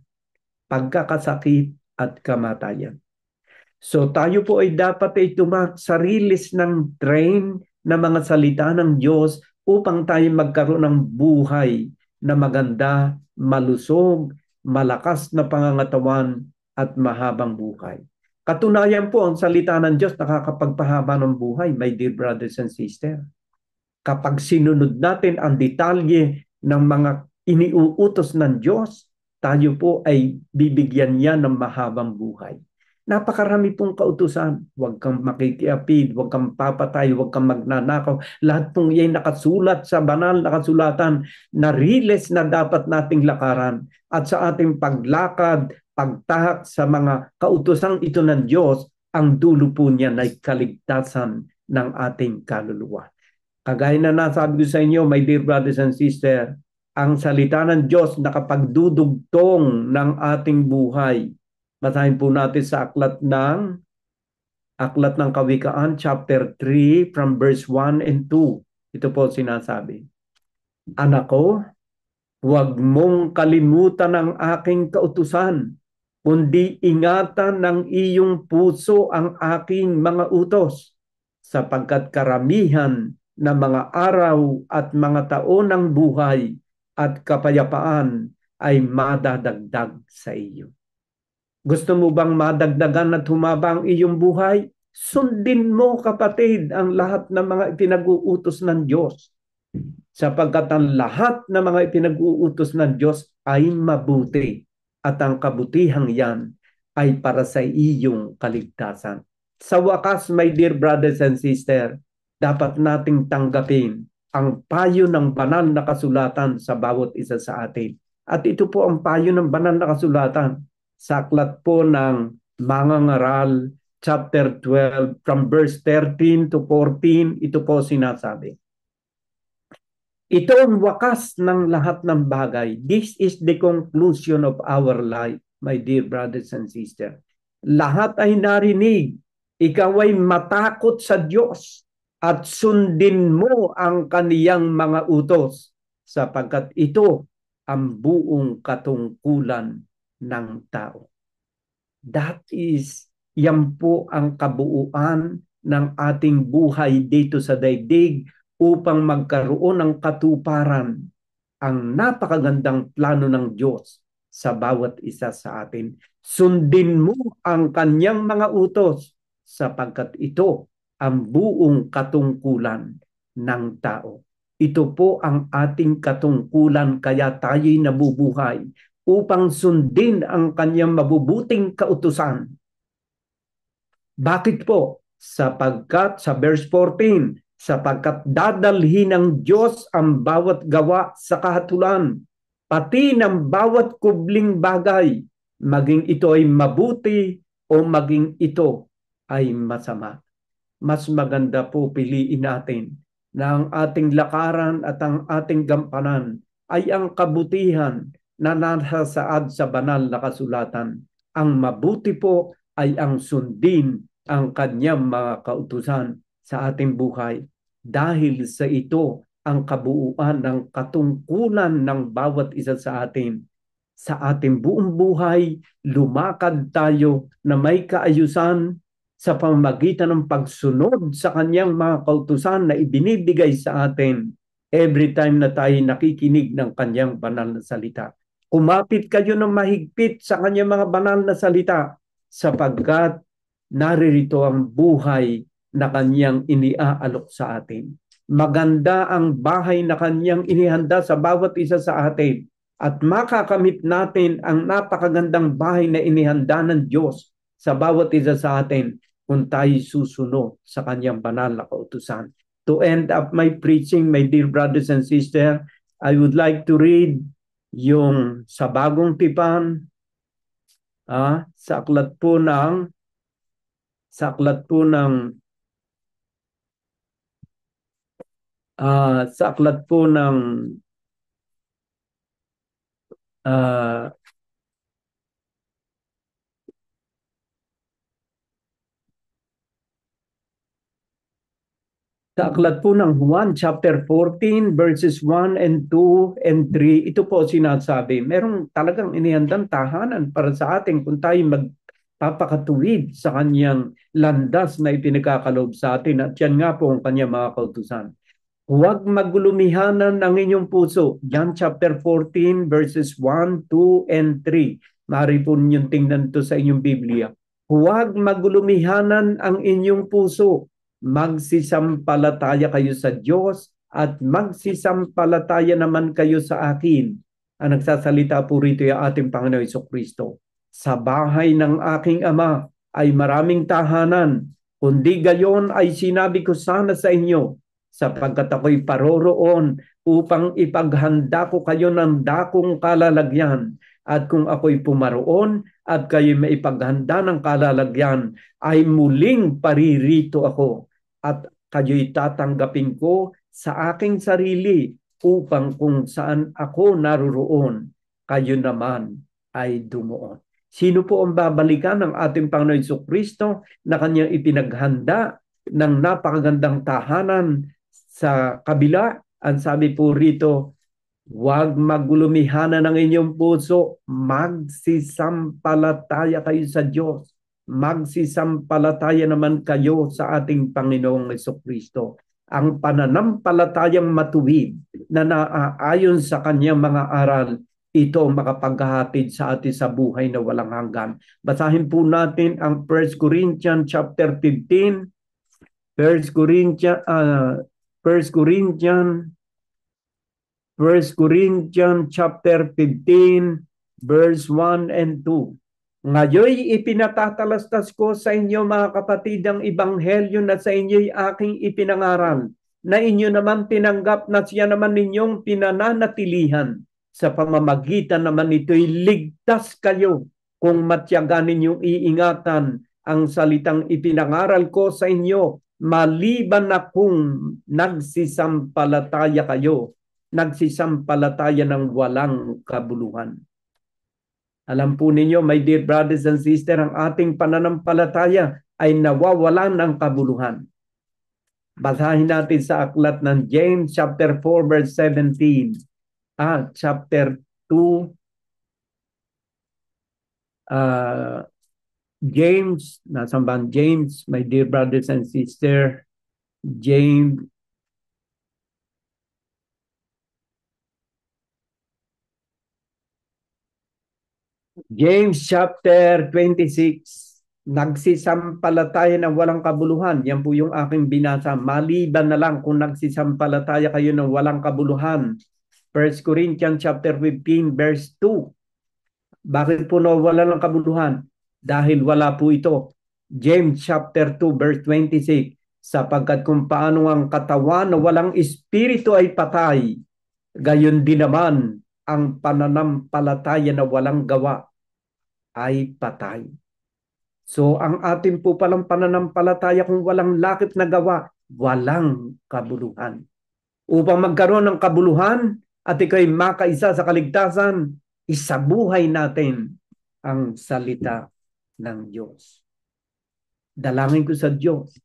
Pagkakasakit at kamatayan. So tayo po ay dapat ay tumak sa release ng train na mga salita ng Diyos upang tayo magkaroon ng buhay na maganda, malusog, malakas na pangangatawan at mahabang buhay. Katunayan po, ang salita ng Diyos nakakapagpahaba ng buhay, my dear brothers and sisters. Kapag sinunod natin ang detalye ng mga iniuutos ng Diyos, tayo po ay bibigyan niya ng mahabang buhay. Napakarami pong kautusan. Huwag kang makikiapid, huwag kang papatay, huwag kang magnanakaw. Lahat pong yan nakasulat sa banal na kasulatan na riles na dapat nating lakaran. At sa ating paglakad, pagtahak sa mga kautosang ito ng Diyos, ang dulo po niyan ay kaligtasan ng ating kaluluwa. Kagaya na nasabi ko sa inyo, my dear brothers and sisters, ang salita ng Diyos nakapagdudugtong ng ating buhay. Basahin po natin sa aklat ng Kawikaan, chapter 3, from verse 1 and 2. Ito po sinasabi. Anak ko, huwag mong kalimutan ang aking kautusan, kundi ingatan ng iyong puso ang aking mga utos, sapagkat karamihan na mga araw at mga taon ng buhay at kapayapaan ay madadagdag sa iyo. Gusto mo bang madagdagan at humaba ang iyong buhay? Sundin mo, kapatid, ang lahat ng mga ipinag-uutos ng Diyos. Sapagkat ang lahat ng mga ipinag-uutos ng Diyos ay mabuti. At ang kabutihang yan ay para sa iyong kaligtasan. Sa wakas, my dear brothers and sisters, dapat nating tanggapin ang payo ng banal na kasulatan sa bawat isa sa atin. At ito po ang payo ng banal na kasulatan. Sa aklat po ng Mangangaral, chapter 12, from verse 13 to 14, ito po sinasabi. Ito ang wakas ng lahat ng bagay. This is the conclusion of our life, my dear brothers and sisters. Lahat ay narinig. Ikaw ay matakot sa Diyos at sundin mo ang kaniyang mga utos, sapagkat ito ang buong katungkulan ng tao. That is, yan po ang kabuuan ng ating buhay dito sa daigdig upang magkaroon ng katuparan ang napakagandang plano ng Diyos sa bawat isa sa atin. Sundin mo ang kanyang mga utos sapagkat ito ang buong katungkulan ng tao. Ito po ang ating katungkulan kaya tayo'y nabubuhay upang sundin ang kanyang mabubuting kautusan. Bakit po? Sapagkat sa verse 14, sapagkat dadalhin ng Diyos ang bawat gawa sa kahatulan, pati ng bawat kubling bagay, maging ito ay mabuti o maging ito ay masama. Mas maganda po piliin natin na ang ating lakaran at ang ating gampanan ay ang kabutihan na nasasaad sa banal na kasulatan. Ang mabuti po ay ang sundin ang kanyang mga kautusan sa ating buhay. Dahil sa ito ang kabuuan ng katungkulan ng bawat isa sa atin. Sa ating buong buhay, lumakad tayo na may kaayusan sa pamamagitan ng pagsunod sa kanyang mga kautusan na ibinibigay sa atin every time na tayo nakikinig ng kanyang banal na salita. Kumapit kayo ng mahigpit sa kanyang mga banal na salita sapagkat naririto ang buhay na kanyang iniaalok sa atin. Maganda ang bahay na kanyang inihanda sa bawat isa sa atin at makakamit natin ang napakagandang bahay na inihanda ng Diyos sa bawat isa sa atin kung tayo susunod sa kanyang banal na kautusan. To end up my preaching, my dear brothers and sisters, I would like to read yung sa Bagong Tipan, sa aklat po ng sa aklat po ng sa aklat po ng Juan chapter 14 verses 1 and 2 and 3, ito po sinasabi, merong talagang inihandang tahanan para sa atin kung tayo magpapakatuwid sa kanyang landas na ipinagkakaloob sa atin at yan nga po ang kanyang mga kautusan. Huwag magulumihanan ang inyong puso. John chapter 14 verses 1, 2, and 3. Maaari po ninyong tingnan ito sa inyong Biblia. Huwag magulumihanan ang inyong puso. Magsisampalataya kayo sa Diyos at magsisampalataya naman kayo sa akin. Ang nagsasalita po rito ay ating Panginoon Jesucristo. Sa bahay ng aking Ama ay maraming tahanan. Kundi gayon ay sinabi ko sana sa inyo, sapagkat ako'y paroroon upang ipaghanda ko kayo ng dakong kalalagyan. At kung ako'y pumaroon at kayo maipaghanda ng kalalagyan, ay muling paririto ako. At kayo'y tatanggapin ko sa aking sarili upang kung saan ako naroroon, kayo naman ay dumuon. Sino po ang babalikan ng ating Panginoon Jesucristo na kanyang ipinaghanda ng napakagandang tahanan sa kabila? Ang sabi po rito, huwag magulumihanan ng inyong puso, magsisampalataya kayo sa Diyos. Magsisampalataya naman kayo sa ating Panginoong Jesucristo. Ang pananampalatayang matuwid na naaayon sa kanyang mga aral, ito makapaghahatid sa atin sa buhay na walang hanggan. Basahin po natin ang 1 Corinthians chapter 15. 1 Corinthians chapter 15 verse 1 and 2. Ngayoy ipinatatalastas ko sa inyo mga kapatid ang ebanghelyo na sa inyo'y aking ipinangaral, na inyo naman tinanggap na siya naman ninyong pinananatilihan. Sa pamamagitan naman ito'y ligtas kayo kung matyagan ninyong iingatan ang salitang ipinangaral ko sa inyo, maliban na kung nagsisampalataya kayo, nagsisampalataya ng walang kabuluhan. Alam po ninyo, my dear brothers and sisters, ang ating pananampalataya ay nawawalan ng kabuluhan. Basahin natin sa aklat ng James chapter 4 verse 17. Chapter 2. James, nasaan ba James, my dear brothers and sisters? James James chapter 26, nagsisampalataya ng walang kabuluhan. Yan po yung aking binasa. Maliban na lang kung nagsisampalataya kayo ng walang kabuluhan. 1 Corinthians chapter 15 verse 2. Bakit po nawala ng kabuluhan? Dahil wala po ito. James chapter 2 verse 26. Sapagkat kung paano ang katawan na walang espiritu ay patay, gayon din naman ang pananampalataya na walang gawa ay patay. So ang atin po palang pananampalataya kung walang lakip na gawa, walang kabuluhan. Upang magkaroon ng kabuluhan at ikaw'y makaisa sa kaligtasan, isabuhay natin ang salita ng Diyos. Dalangin ko sa Diyos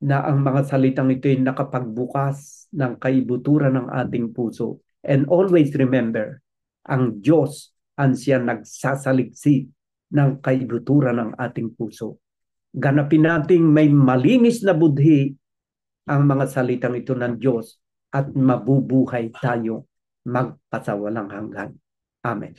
na ang mga salitang ito ay nakapagbukas ng kaibuturan ng ating puso. And always remember, ang Diyos ang siya nagsasaliksi ng kaibuturan ng ating puso. Ganapin nating may malinis na budhi ang mga salitang ito ng Diyos at mabubuhay tayo magpasawalang hanggan. Amen.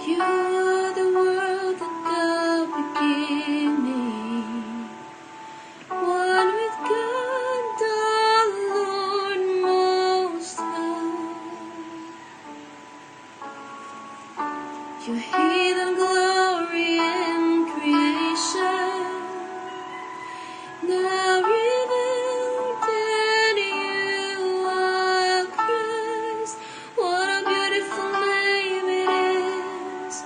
You are the world that God beginning, one with God the Lord Most High. Your hidden glory in creation, now revealed in you are Christ. What a beautiful name it is.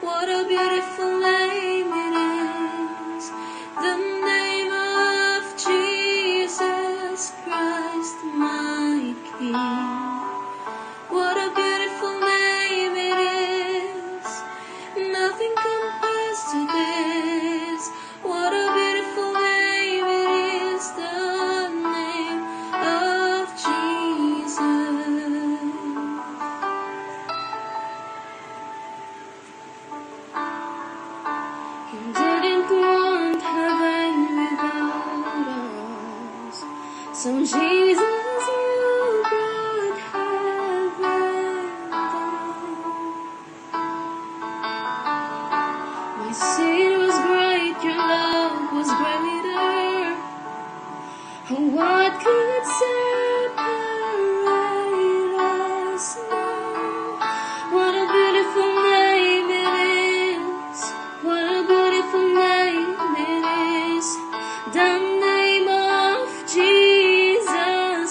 What a beautiful name it is. The name of Jesus Christ, my King. What a beautiful name it is. Nothing compares to this. What a beautiful name it is. The name of Jesus. You didn't want heaven without us, so Jesus, you brought heaven down. My sin was great, your love was greater. What could separate us now? What a beautiful name it is. What a beautiful name it is. The name of Jesus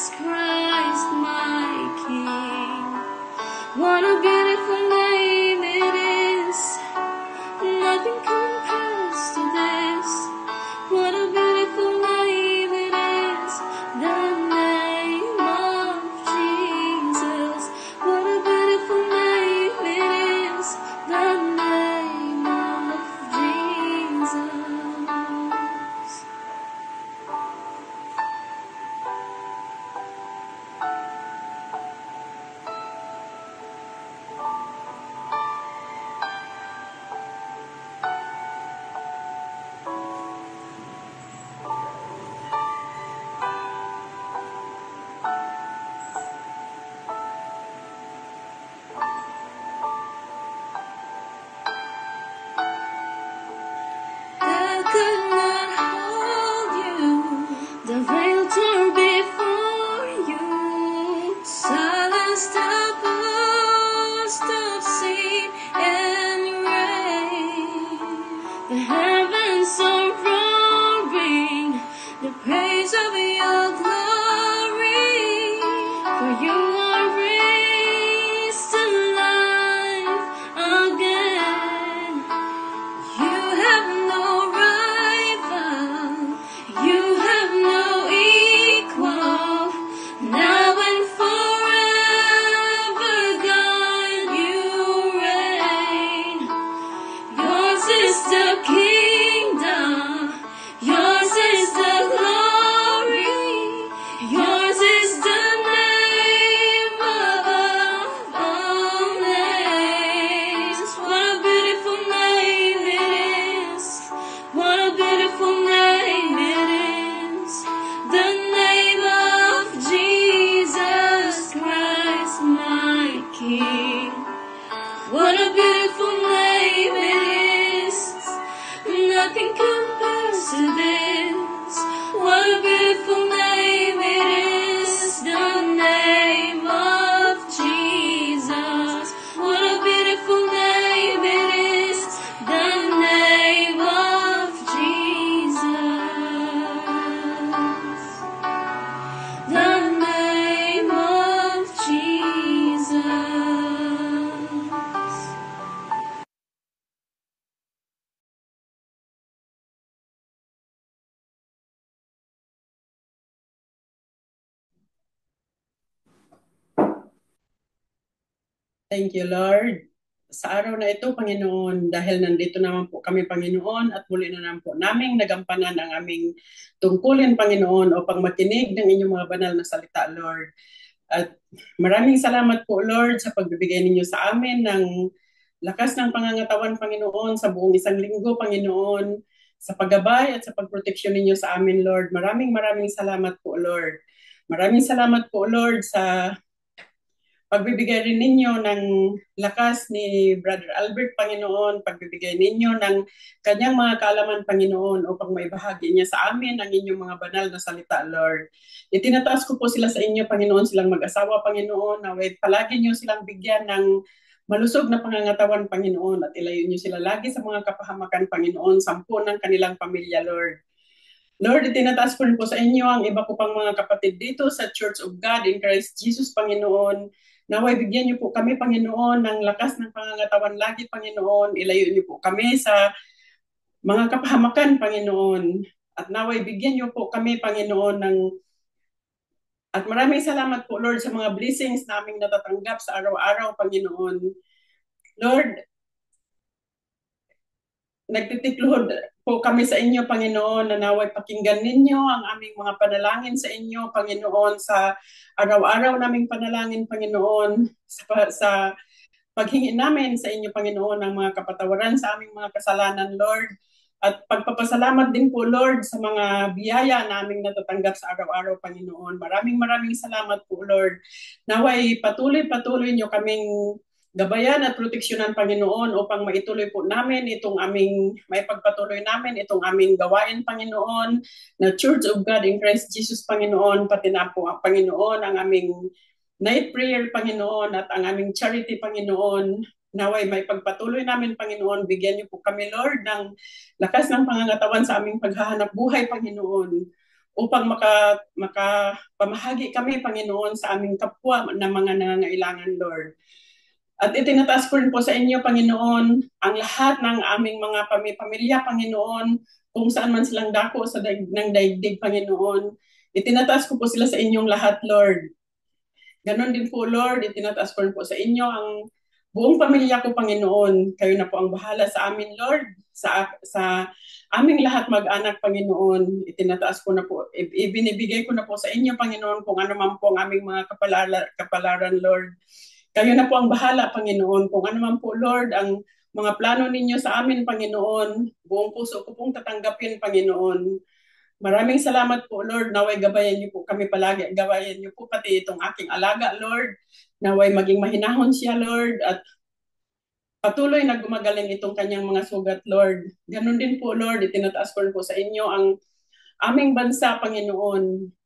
to this. What a beautiful name it is, the name of Jesus. What a beautiful name it is, the name of Jesus. The name of Jesus. Thank you, Lord. Sa araw na ito, Panginoon, dahil nandito naman po kami, Panginoon, at muli na naman po naming nagampanan ang aming tungkulin, Panginoon, upang makinig ng inyong mga banal na salita, Lord. At maraming salamat po, Lord, sa pagbibigay ninyo sa amin ng lakas ng pangangatawan, Panginoon, sa buong isang linggo, Panginoon, sa paggabay at sa pagproteksyon ninyo sa amin, Lord. Maraming salamat po, Lord. Maraming salamat po, Lord, sa pagbibigay rin ninyo ng lakas ni Brother Albert, Panginoon, pagbibigay ninyo ng kanyang mga kaalaman, Panginoon, upang maibahagi niya sa amin ang inyong mga banal na salita, Lord. Itinataas ko po sila sa inyo, Panginoon, silang mag-asawa, Panginoon, na palagi niyo silang bigyan ng malusog na pangangatawan, Panginoon, at ilayo niyo sila lagi sa mga kapahamakan, Panginoon, sampu ng kanilang pamilya, Lord. Lord, itinataas ko rin po sa inyo ang iba ko pang mga kapatid dito sa Church of God in Christ Jesus, Panginoon. Naway bigyan niyo po kami, Panginoon, ng lakas ng pangangatawan lagi, Panginoon. Ilayo niyo po kami sa mga kapahamakan, Panginoon. At naway bigyan niyo po kami, Panginoon, ng... At maraming salamat po, Lord, sa mga blessings na aming natatanggap sa araw-araw, Panginoon. Lord, nagtitikluhod po kami sa inyo, Panginoon, na naway pakinggan ninyo ang aming mga panalangin sa inyo, Panginoon, sa araw-araw naming panalangin, Panginoon, sa paghingi namin sa inyo, Panginoon, ng mga kapatawaran sa aming mga kasalanan, Lord. At pagpapasalamat din po, Lord, sa mga biyaya naming natatanggap sa araw-araw, Panginoon. Maraming salamat po, Lord. Naway patuloy nyo kaming gabayan at proteksyonan, Panginoon, upang maituloy po namin may pagpatuloy namin itong aming gawain, Panginoon, na Church of God in Christ Jesus, Panginoon, pati na po, Panginoon, ang aming night prayer, Panginoon, at ang aming charity, Panginoon. Naway may pagpatuloy namin, Panginoon, bigyan niyo po kami, Lord, ng lakas ng pangangatawan sa aming paghahanap buhay, Panginoon, upang makapamahagi kami, Panginoon, sa aming kapwa na mga nangangailangan, Lord. At itinataas ko rin po sa inyo, Panginoon, ang lahat ng aming mga pamilya, Panginoon, kung saan man silang dako ng daigdig, Panginoon. Itinataas ko po sila sa inyong lahat, Lord. Ganon din po, Lord, itinataas ko rin po sa inyo ang buong pamilya ko, Panginoon. Kayo na po ang bahala sa amin, Lord, sa aming lahat mag-anak, Panginoon. Itinataas ko na po, ibinibigay ko na po sa inyo, Panginoon, kung ano man po ang aming mga kapalaran, Lord. Kayo na po ang bahala, Panginoon. Kung ano man po, Lord, ang mga plano ninyo sa amin, Panginoon, buong puso ko pong tatanggapin, Panginoon. Maraming salamat po, Lord. Naway gabayan niyo po kami palagi. Gabayan niyo po pati itong aking alaga, Lord. Naway maging mahinahon siya, Lord. At patuloy na gumagaling itong kanyang mga sugat, Lord. Ganon din po, Lord. Itinataas ko rin po sa inyo ang aming bansa, Panginoon.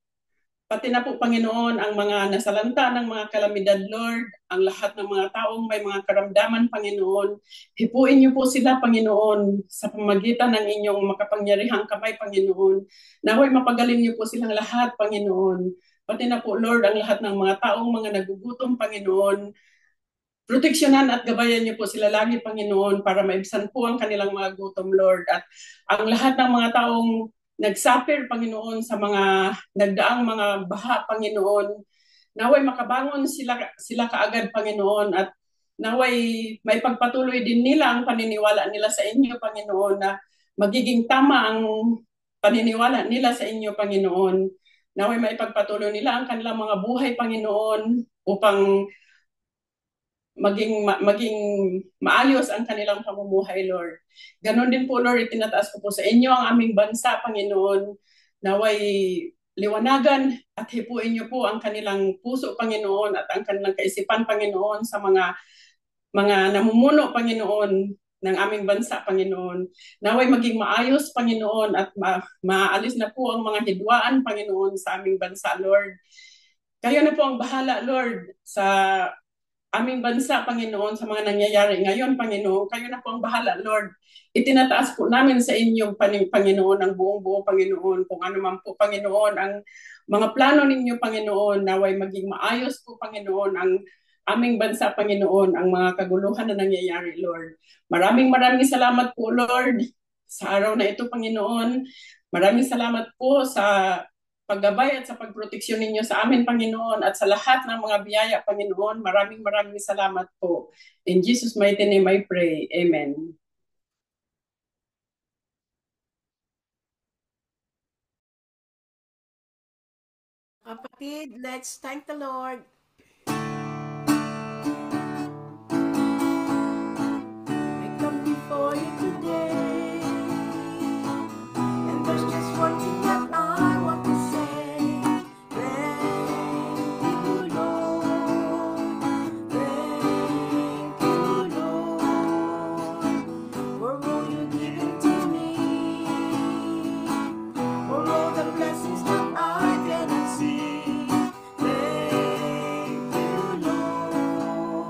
Pati na po, Panginoon, ang mga nasalanta ng mga kalamidad, Lord, ang lahat ng mga taong may mga karamdaman, Panginoon. Hipuin niyo po sila, Panginoon, sa pamagitan ng inyong makapangyarihang kamay, Panginoon. Naway mapagaling niyo po silang lahat, Panginoon. Pati na po, Lord, ang lahat ng mga taong mga nagugutom, Panginoon. Proteksyonan at gabayan niyo po sila lagi, Panginoon, para maibsan po ang kanilang mga gutom, Lord. At ang lahat ng mga taong nagsuffer, Panginoon, sa mga nagdaang mga baha, Panginoon. Naway makabangon sila kaagad, Panginoon, at naway may pagpatuloy din nila ang paniniwala nila sa inyo, Panginoon, na magiging tama ang paniniwala nila sa inyo, Panginoon. Naway may pagpatuloy nila ang kanilang mga buhay, Panginoon, upang maging maayos ang kanilang pamumuhay, Lord. Ganon din po, Lord, itinataas ko po sa inyo ang aming bansa, Panginoon. Naway liwanagan at hipuin niyo po ang kanilang puso, Panginoon, at ang kanilang kaisipan, Panginoon, sa mga namumuno, Panginoon. ng aming bansa, Panginoon. Naway maging maayos, Panginoon, at maalis na po ang mga hidwaan, Panginoon, sa aming bansa, Lord. Kayo na po ang bahala, Lord, sa aming bansa, Panginoon, sa mga nangyayari ngayon, Panginoon. Kayo na po ang bahala, Lord. Itinataas po namin sa inyong Panginoon ang buong-buo, Panginoon. Kung ano man po, Panginoon, ang mga plano ninyo, Panginoon, naway maging maayos po, Panginoon, ang aming bansa, Panginoon, ang mga kaguluhan na nangyayari, Lord. Maraming salamat po, Lord, sa araw na ito, Panginoon. Maraming salamat po sa paggabay at sa pagproteksyon ninyo sa amin, Panginoon, at sa lahat ng mga biyaya, Panginoon. Maraming salamat po. In Jesus' mighty name I pray. Amen. Kapatid, let's thank the Lord. I come before you today, and there's just one thing that I want to say. Thank you, Lord. Thank you, Lord, for all you've given to me, for all the blessings that I cannot see. Thank you, Lord.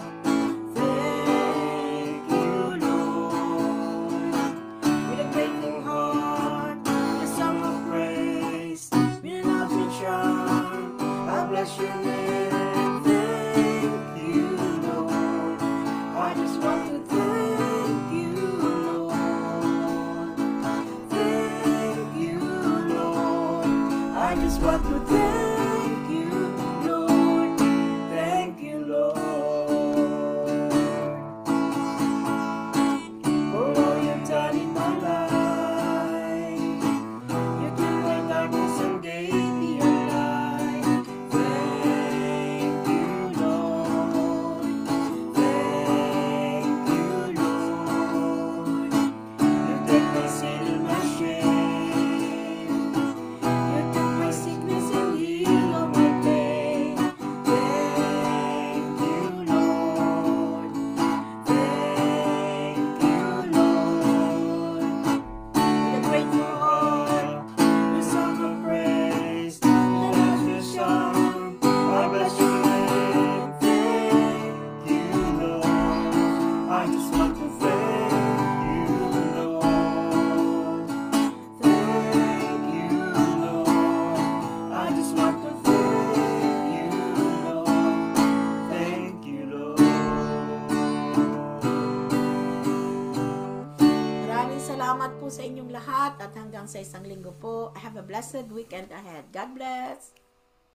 Thank you, Lord. With a grateful heart, with a song of praise, with an outreach arm, I bless your name. Thank you, Lord. I just want to thank you, Lord. Thank you, Lord. I just want to thank you, Lord. Thank you, Lord, for all you've done in my life. You took my darkness and gave me a light. Thank you, Lord. Thank you, Lord. You took my sin and my shame. You took my sickness and healed all my pain. Thank you, Lord. Thank you, Lord. With a grateful heart, with a song of praise, with an outstretched arm, I bless your name. Thank you, Lord. I just want to thank you, Lord. Thank you, Lord. I just want to thank you, Lord. Thank you, Lord. Maraming salamat po sa inyong lahat at hanggang sa isang linggo po. Have a blessed weekend ahead. God bless.